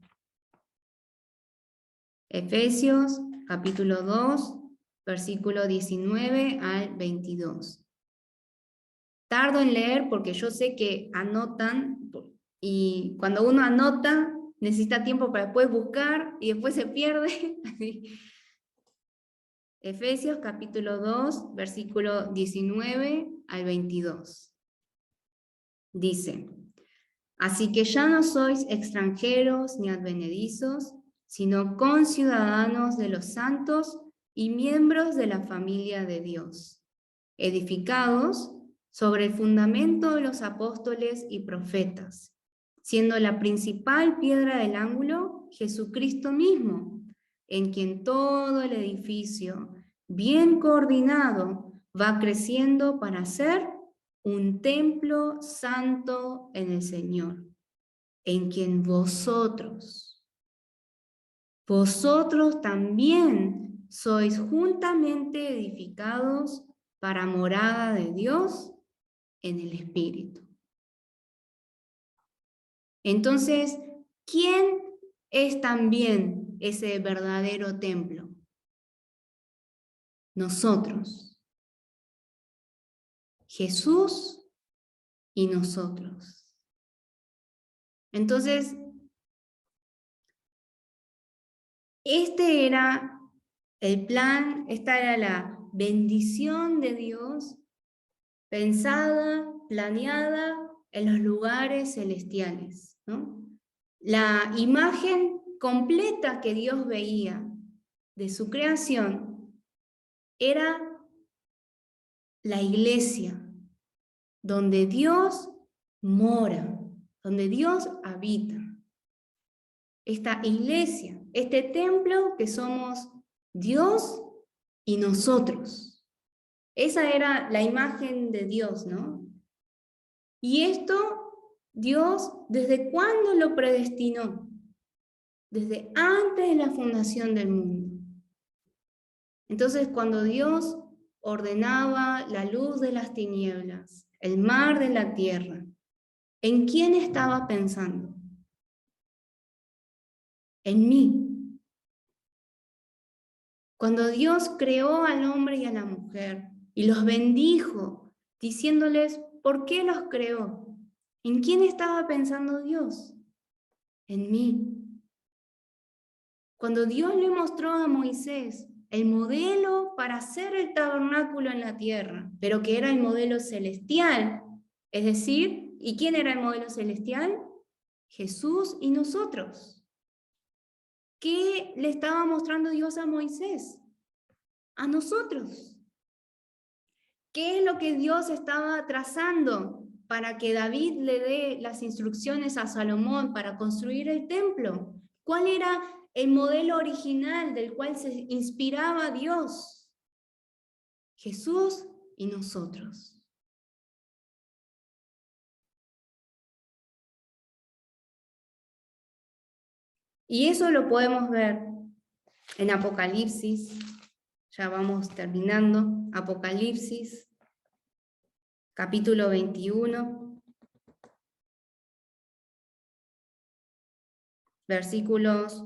Efesios, capítulo 2, versículo 19 al 22. Tardo en leer porque yo sé que anotan, y cuando uno anota necesita tiempo para después buscar y después se pierde. Efesios capítulo 2, versículo 19 al 22. Dice: así que ya no sois extranjeros ni advenedizos, sino conciudadanos de los santos y miembros de la familia de Dios, edificados sobre el fundamento de los apóstoles y profetas, siendo la principal piedra del ángulo Jesucristo mismo, en quien todo el edificio, bien coordinado, va creciendo para ser un templo santo en el Señor, en quien vosotros también sois juntamente edificados para morada de Dios en el Espíritu. Entonces, ¿quién es también ese verdadero templo? Nosotros. Jesús y nosotros. Entonces, este era el plan, esta era la bendición de Dios, pensada, planeada en los lugares celestiales, ¿no? La imagen completa que Dios veía de su creación era la iglesia, donde Dios mora, donde Dios habita. Esta iglesia, este templo que somos Dios y nosotros. Esa era la imagen de Dios, ¿no? Y esto, Dios, ¿desde cuándo lo predestinó? Desde antes de la fundación del mundo. Entonces, cuando Dios ordenaba la luz de las tinieblas, el mar de la tierra, ¿en quién estaba pensando? En mí. Cuando Dios creó al hombre y a la mujer y los bendijo, diciéndoles por qué los creó, ¿en quién estaba pensando Dios? En mí. Cuando Dios le mostró a Moisés el modelo para hacer el tabernáculo en la tierra, pero que era el modelo celestial, es decir, ¿y quién era el modelo celestial? Jesús y nosotros. ¿Qué le estaba mostrando Dios a Moisés? A nosotros. ¿Qué es lo que Dios estaba trazando para que David le dé las instrucciones a Salomón para construir el templo? ¿Cuál era el modelo original del cual se inspiraba Dios? Jesús y nosotros. Y eso lo podemos ver en Apocalipsis. Ya vamos terminando. Apocalipsis, capítulo 21, versículos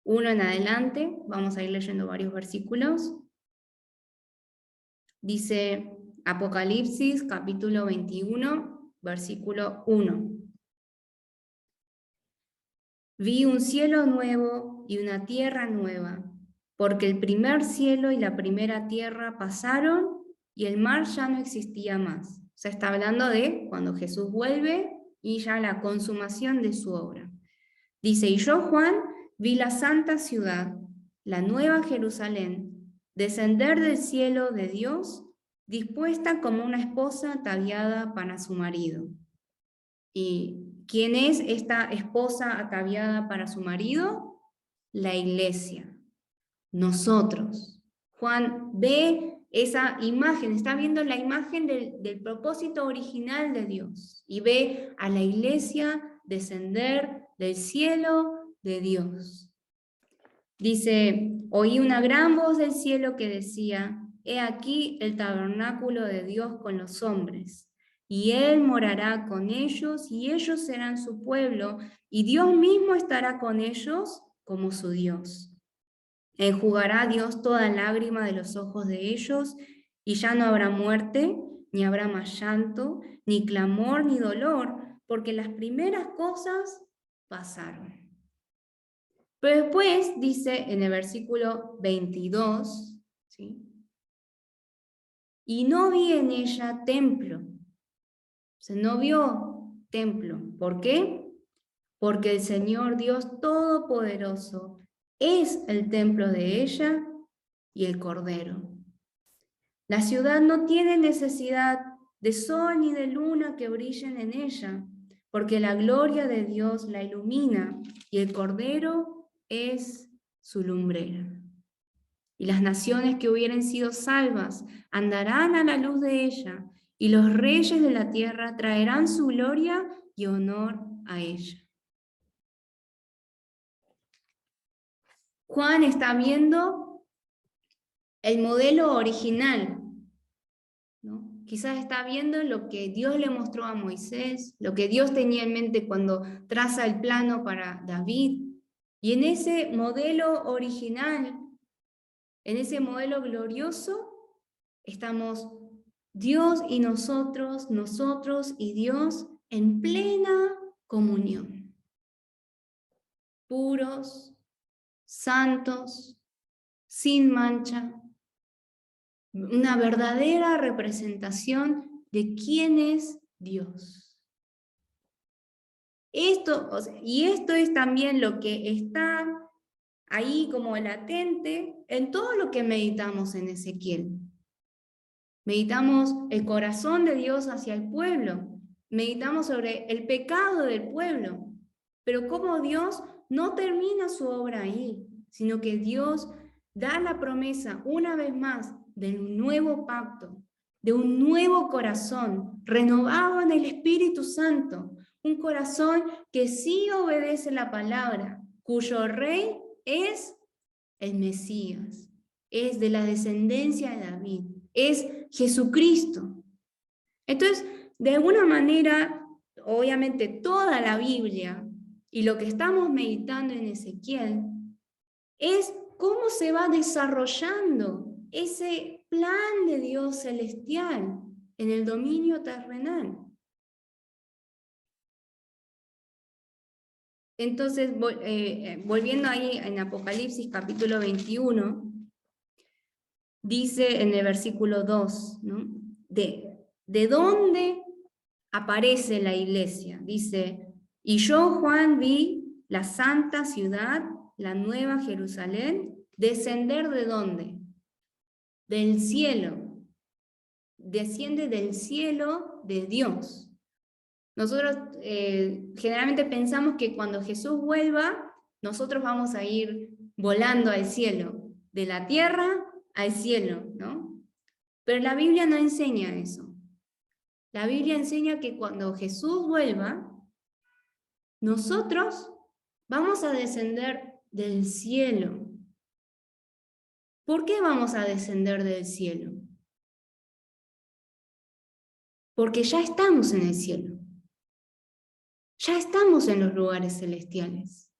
1 en adelante. Vamos a ir leyendo varios versículos. Dice Apocalipsis, capítulo 21, versículo 1. Vi un cielo nuevo y una tierra nueva, porque el primer cielo y la primera tierra pasaron y el mar ya no existía más. Se está hablando de cuando Jesús vuelve y ya la consumación de su obra. Dice, y yo, Juan, vi la santa ciudad, la nueva Jerusalén, descender del cielo de Dios, dispuesta como una esposa ataviada para su marido. ¿Y quién es esta esposa ataviada para su marido? La iglesia, nosotros. Juan ve esa imagen, está viendo la imagen del propósito original de Dios y ve a la iglesia descender del cielo de Dios. Dice, oí una gran voz del cielo que decía, he aquí el tabernáculo de Dios con los hombres, y Él morará con ellos, y ellos serán su pueblo, y Dios mismo estará con ellos como su Dios. Enjugará Dios toda lágrima de los ojos de ellos, y ya no habrá muerte, ni habrá más llanto, ni clamor, ni dolor, porque las primeras cosas pasaron. Pero después dice en el versículo 22, ¿sí? Y no vi en ella templo. O sea, no vio templo. ¿Por qué? Porque el Señor Dios Todopoderoso es el templo de ella y el Cordero. La ciudad no tiene necesidad de sol ni de luna que brillen en ella, porque la gloria de Dios la ilumina y el Cordero es su lumbrera. Y las naciones que hubieren sido salvas andarán a la luz de ella, y los reyes de la tierra traerán su gloria y honor a ella. Juan está viendo el modelo original, ¿no? Quizás está viendo lo que Dios le mostró a Moisés, lo que Dios tenía en mente cuando traza el plano para David. Y en ese modelo original, en ese modelo glorioso, estamos Dios y nosotros, nosotros y Dios en plena comunión. Puros, santos, sin mancha. Una verdadera representación de quién es Dios. Esto es también lo que está ahí como latente en todo lo que meditamos en Ezequiel. Meditamos el corazón de Dios hacia el pueblo, meditamos sobre el pecado del pueblo, pero cómo Dios no termina su obra ahí, sino que Dios da la promesa una vez más de un nuevo pacto, de un nuevo corazón renovado en el Espíritu Santo, un corazón que sí obedece la palabra, cuyo rey es el Mesías, es de la descendencia de David, es Jesucristo. Entonces, de alguna manera, obviamente toda la Biblia y lo que estamos meditando en Ezequiel es cómo se va desarrollando ese plan de Dios celestial en el dominio terrenal. Entonces, volviendo ahí en Apocalipsis capítulo 21, dice en el versículo 2, ¿no? ¿De dónde aparece la iglesia? Dice, y yo, Juan, vi la santa ciudad, la nueva Jerusalén, descender ¿de dónde? Del cielo. Desciende del cielo de Dios. Nosotros generalmente pensamos que cuando Jesús vuelva, nosotros vamos a ir volando al cielo, de la tierra al cielo, ¿no? Pero la Biblia no enseña eso. La Biblia enseña que cuando Jesús vuelva, nosotros vamos a descender del cielo. ¿Por qué vamos a descender del cielo? Porque ya estamos en el cielo. Ya estamos en los lugares celestiales.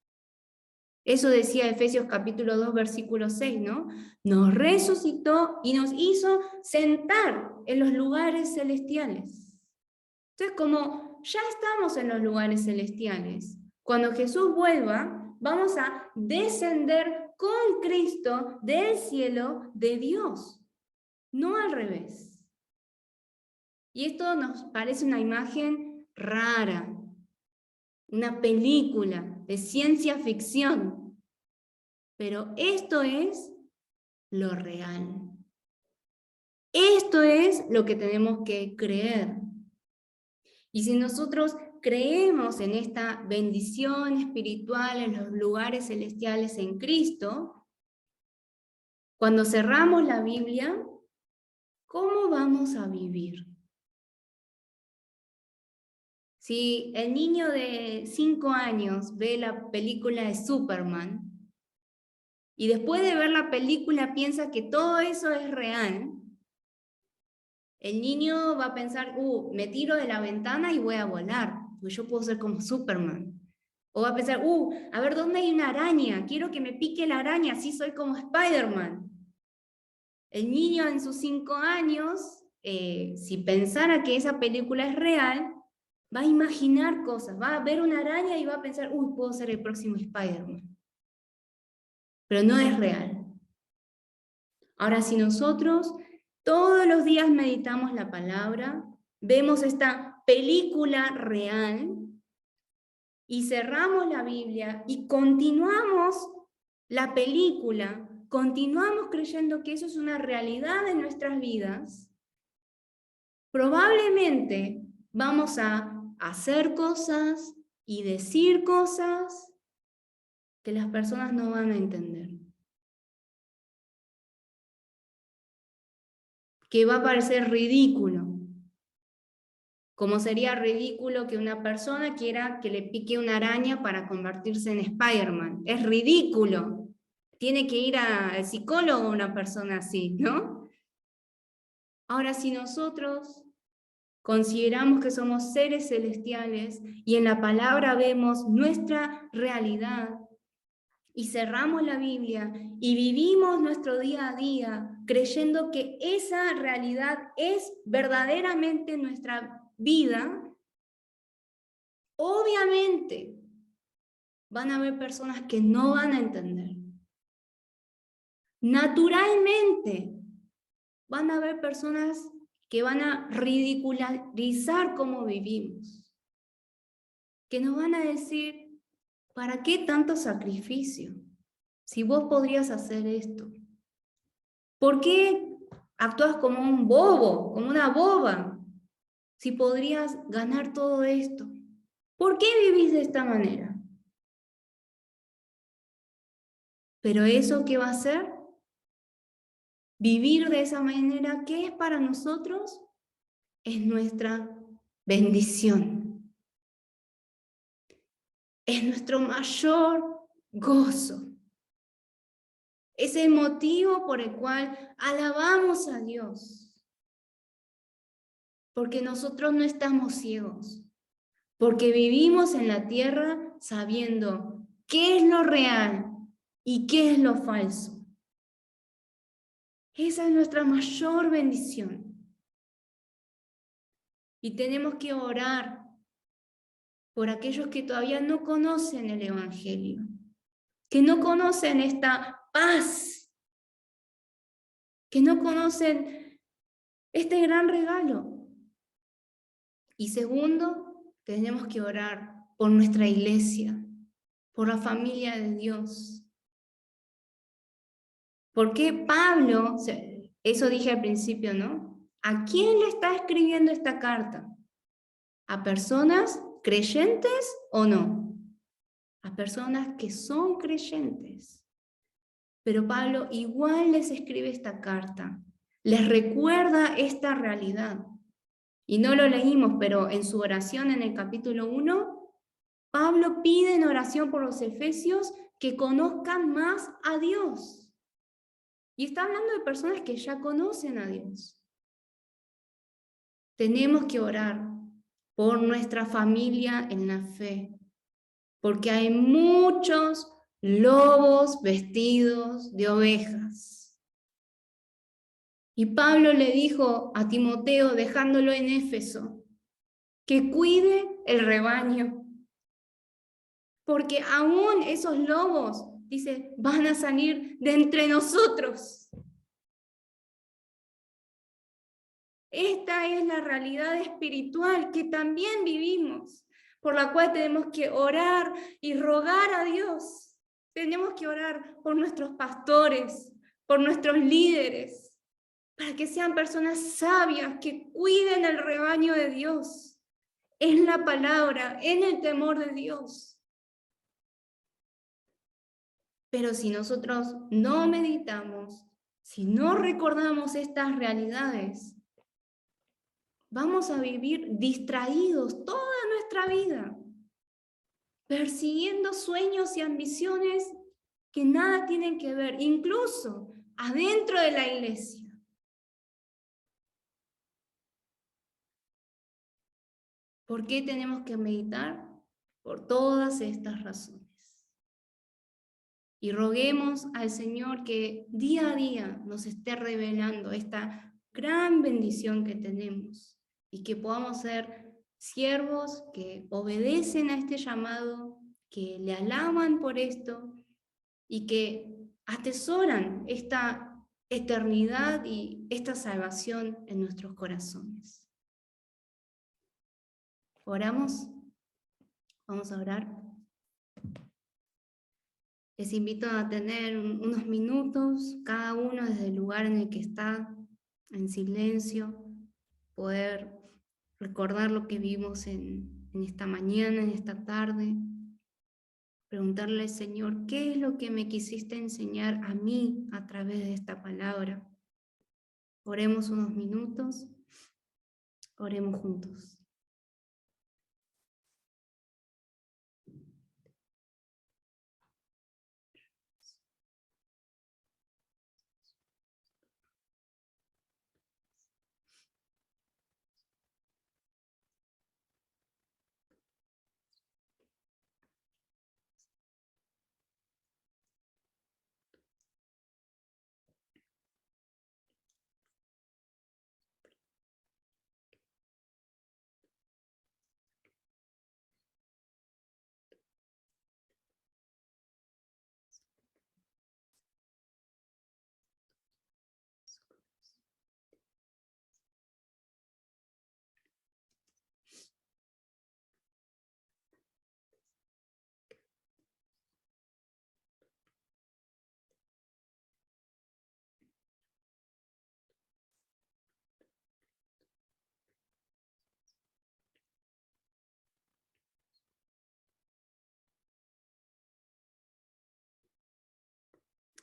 Eso decía Efesios capítulo 2, versículo 6, ¿no? Nos resucitó y nos hizo sentar en los lugares celestiales. Entonces, como ya estamos en los lugares celestiales, cuando Jesús vuelva, vamos a descender con Cristo del cielo de Dios, no al revés. Y esto nos parece una imagen rara, una película de ciencia ficción, pero esto es lo real. Esto es lo que tenemos que creer. Y si nosotros creemos en esta bendición espiritual en los lugares celestiales en Cristo, cuando cerramos la Biblia, ¿cómo vamos a vivir? Si el niño de 5 años ve la película de Superman y después de ver la película piensa que todo eso es real, el niño va a pensar, me tiro de la ventana y voy a volar, porque yo puedo ser como Superman. O va a pensar, a ver, ¿dónde hay una araña? Quiero que me pique la araña, así soy como Spider-Man. El niño en sus 5 años, si pensara que esa película es real, va a imaginar cosas, va a ver una araña y va a pensar, puedo ser el próximo Spider-Man. Pero no es real. Ahora, si nosotros todos los días meditamos la palabra, vemos esta película real y cerramos la Biblia y continuamos la película, continuamos creyendo que eso es una realidad en nuestras vidas, probablemente vamos a hacer cosas y decir cosas que las personas no van a entender. Que va a parecer ridículo. Como sería ridículo que una persona quiera que le pique una araña para convertirse en Spider-Man. Es ridículo. Tiene que ir al psicólogo una persona así, ¿no? Ahora, si nosotros consideramos que somos seres celestiales y en la palabra vemos nuestra realidad y cerramos la Biblia y vivimos nuestro día a día creyendo que esa realidad es verdaderamente nuestra vida, obviamente van a haber personas que no van a entender. Naturalmente van a haber personas que van a ridicularizar cómo vivimos, que nos van a decir, ¿para qué tanto sacrificio? Si vos podrías hacer esto. ¿Por qué actúas como un bobo, como una boba, si podrías ganar todo esto? ¿Por qué vivís de esta manera? Pero eso, ¿qué va a hacer? Vivir de esa manera, ¿qué es para nosotros? Es nuestra bendición. Es nuestro mayor gozo. Es el motivo por el cual alabamos a Dios. Porque nosotros no estamos ciegos. Porque vivimos en la tierra sabiendo qué es lo real y qué es lo falso. Esa es nuestra mayor bendición. Y tenemos que orar por aquellos que todavía no conocen el Evangelio, que no conocen esta paz, que no conocen este gran regalo. Y segundo, tenemos que orar por nuestra iglesia, por la familia de Dios. Porque Pablo, eso dije al principio, ¿no? ¿A quién le está escribiendo esta carta? ¿A personas creyentes o no? A personas que son creyentes. Pero Pablo igual les escribe esta carta, les recuerda esta realidad. Y no lo leímos, pero en su oración en el capítulo 1, Pablo pide en oración por los efesios que conozcan más a Dios. Y está hablando de personas que ya conocen a Dios. Tenemos que orar por nuestra familia en la fe, porque hay muchos lobos vestidos de ovejas. Y Pablo le dijo a Timoteo, dejándolo en Éfeso, que cuide el rebaño, porque aún esos lobos, dice, van a salir de entre nosotros. Esta es la realidad espiritual que también vivimos, por la cual tenemos que orar y rogar a Dios. Tenemos que orar por nuestros pastores, por nuestros líderes, para que sean personas sabias que cuiden el rebaño de Dios, en la palabra, en el temor de Dios. Pero si nosotros no meditamos, si no recordamos estas realidades, vamos a vivir distraídos toda nuestra vida, persiguiendo sueños y ambiciones que nada tienen que ver, incluso adentro de la iglesia. ¿Por qué tenemos que meditar? Por todas estas razones. Y roguemos al Señor que día a día nos esté revelando esta gran bendición que tenemos y que podamos ser siervos que obedecen a este llamado, que le alaban por esto y que atesoran esta eternidad y esta salvación en nuestros corazones. ¿Oramos? Vamos a orar. Les invito a tener unos minutos, cada uno desde el lugar en el que está, en silencio, poder recordar lo que vimos en esta mañana, en esta tarde, preguntarle al Señor, ¿qué es lo que me quisiste enseñar a mí a través de esta palabra? Oremos unos minutos, oremos juntos.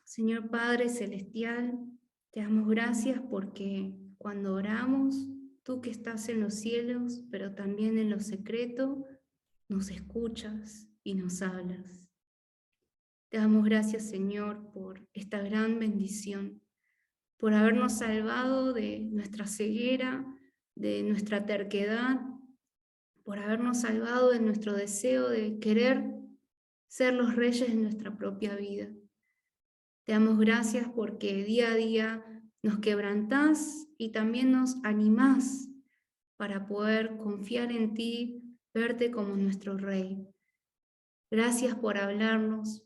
Señor Padre Celestial, te damos gracias porque cuando oramos, tú que estás en los cielos, pero también en lo secreto, nos escuchas y nos hablas. Te damos gracias, Señor, por esta gran bendición, por habernos salvado de nuestra ceguera, de nuestra terquedad, por habernos salvado de nuestro deseo de querer ser los reyes de nuestra propia vida. Te damos gracias porque día a día nos quebrantás y también nos animás para poder confiar en ti, verte como nuestro Rey. Gracias por hablarnos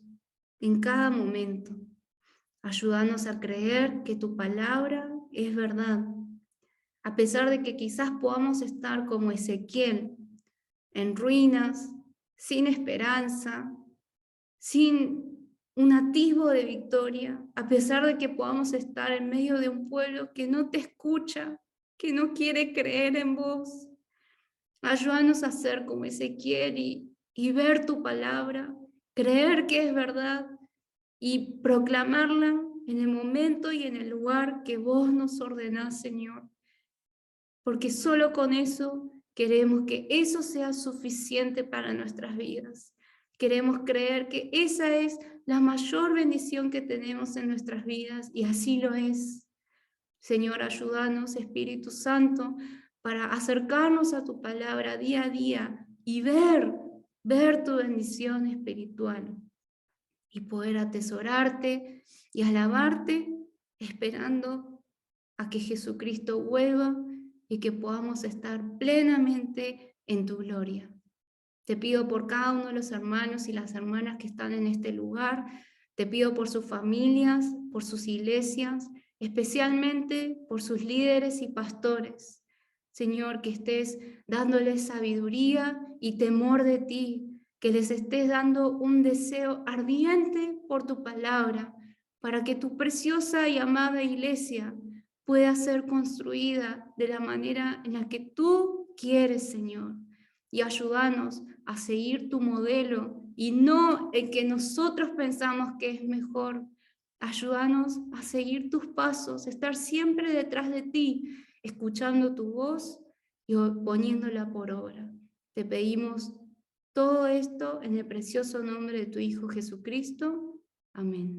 en cada momento. Ayúdanos a creer que tu palabra es verdad, a pesar de que quizás podamos estar como Ezequiel, en ruinas, sin esperanza, sin un atisbo de victoria, a pesar de que podamos estar en medio de un pueblo que no te escucha, que no quiere creer en vos. Ayúdanos a ser como Ezequiel y ver tu palabra, creer que es verdad y proclamarla en el momento y en el lugar que vos nos ordenás, Señor. Porque solo con eso queremos que eso sea suficiente para nuestras vidas. Queremos creer que esa es la mayor bendición que tenemos en nuestras vidas y así lo es. Señor, ayúdanos, Espíritu Santo, para acercarnos a tu palabra día a día y ver tu bendición espiritual y poder atesorarte y alabarte esperando a que Jesucristo vuelva y que podamos estar plenamente en tu gloria. Te pido por cada uno de los hermanos y las hermanas que están en este lugar, te pido por sus familias, por sus iglesias, especialmente por sus líderes y pastores. Señor, que estés dándoles sabiduría y temor de ti, que les estés dando un deseo ardiente por tu palabra, para que tu preciosa y amada iglesia pueda ser construida de la manera en la que tú quieres, Señor. Y ayúdanos a seguir tu modelo y no el que nosotros pensamos que es mejor. Ayúdanos a seguir tus pasos, estar siempre detrás de ti, escuchando tu voz y poniéndola por obra. Te pedimos todo esto en el precioso nombre de tu Hijo Jesucristo. Amén.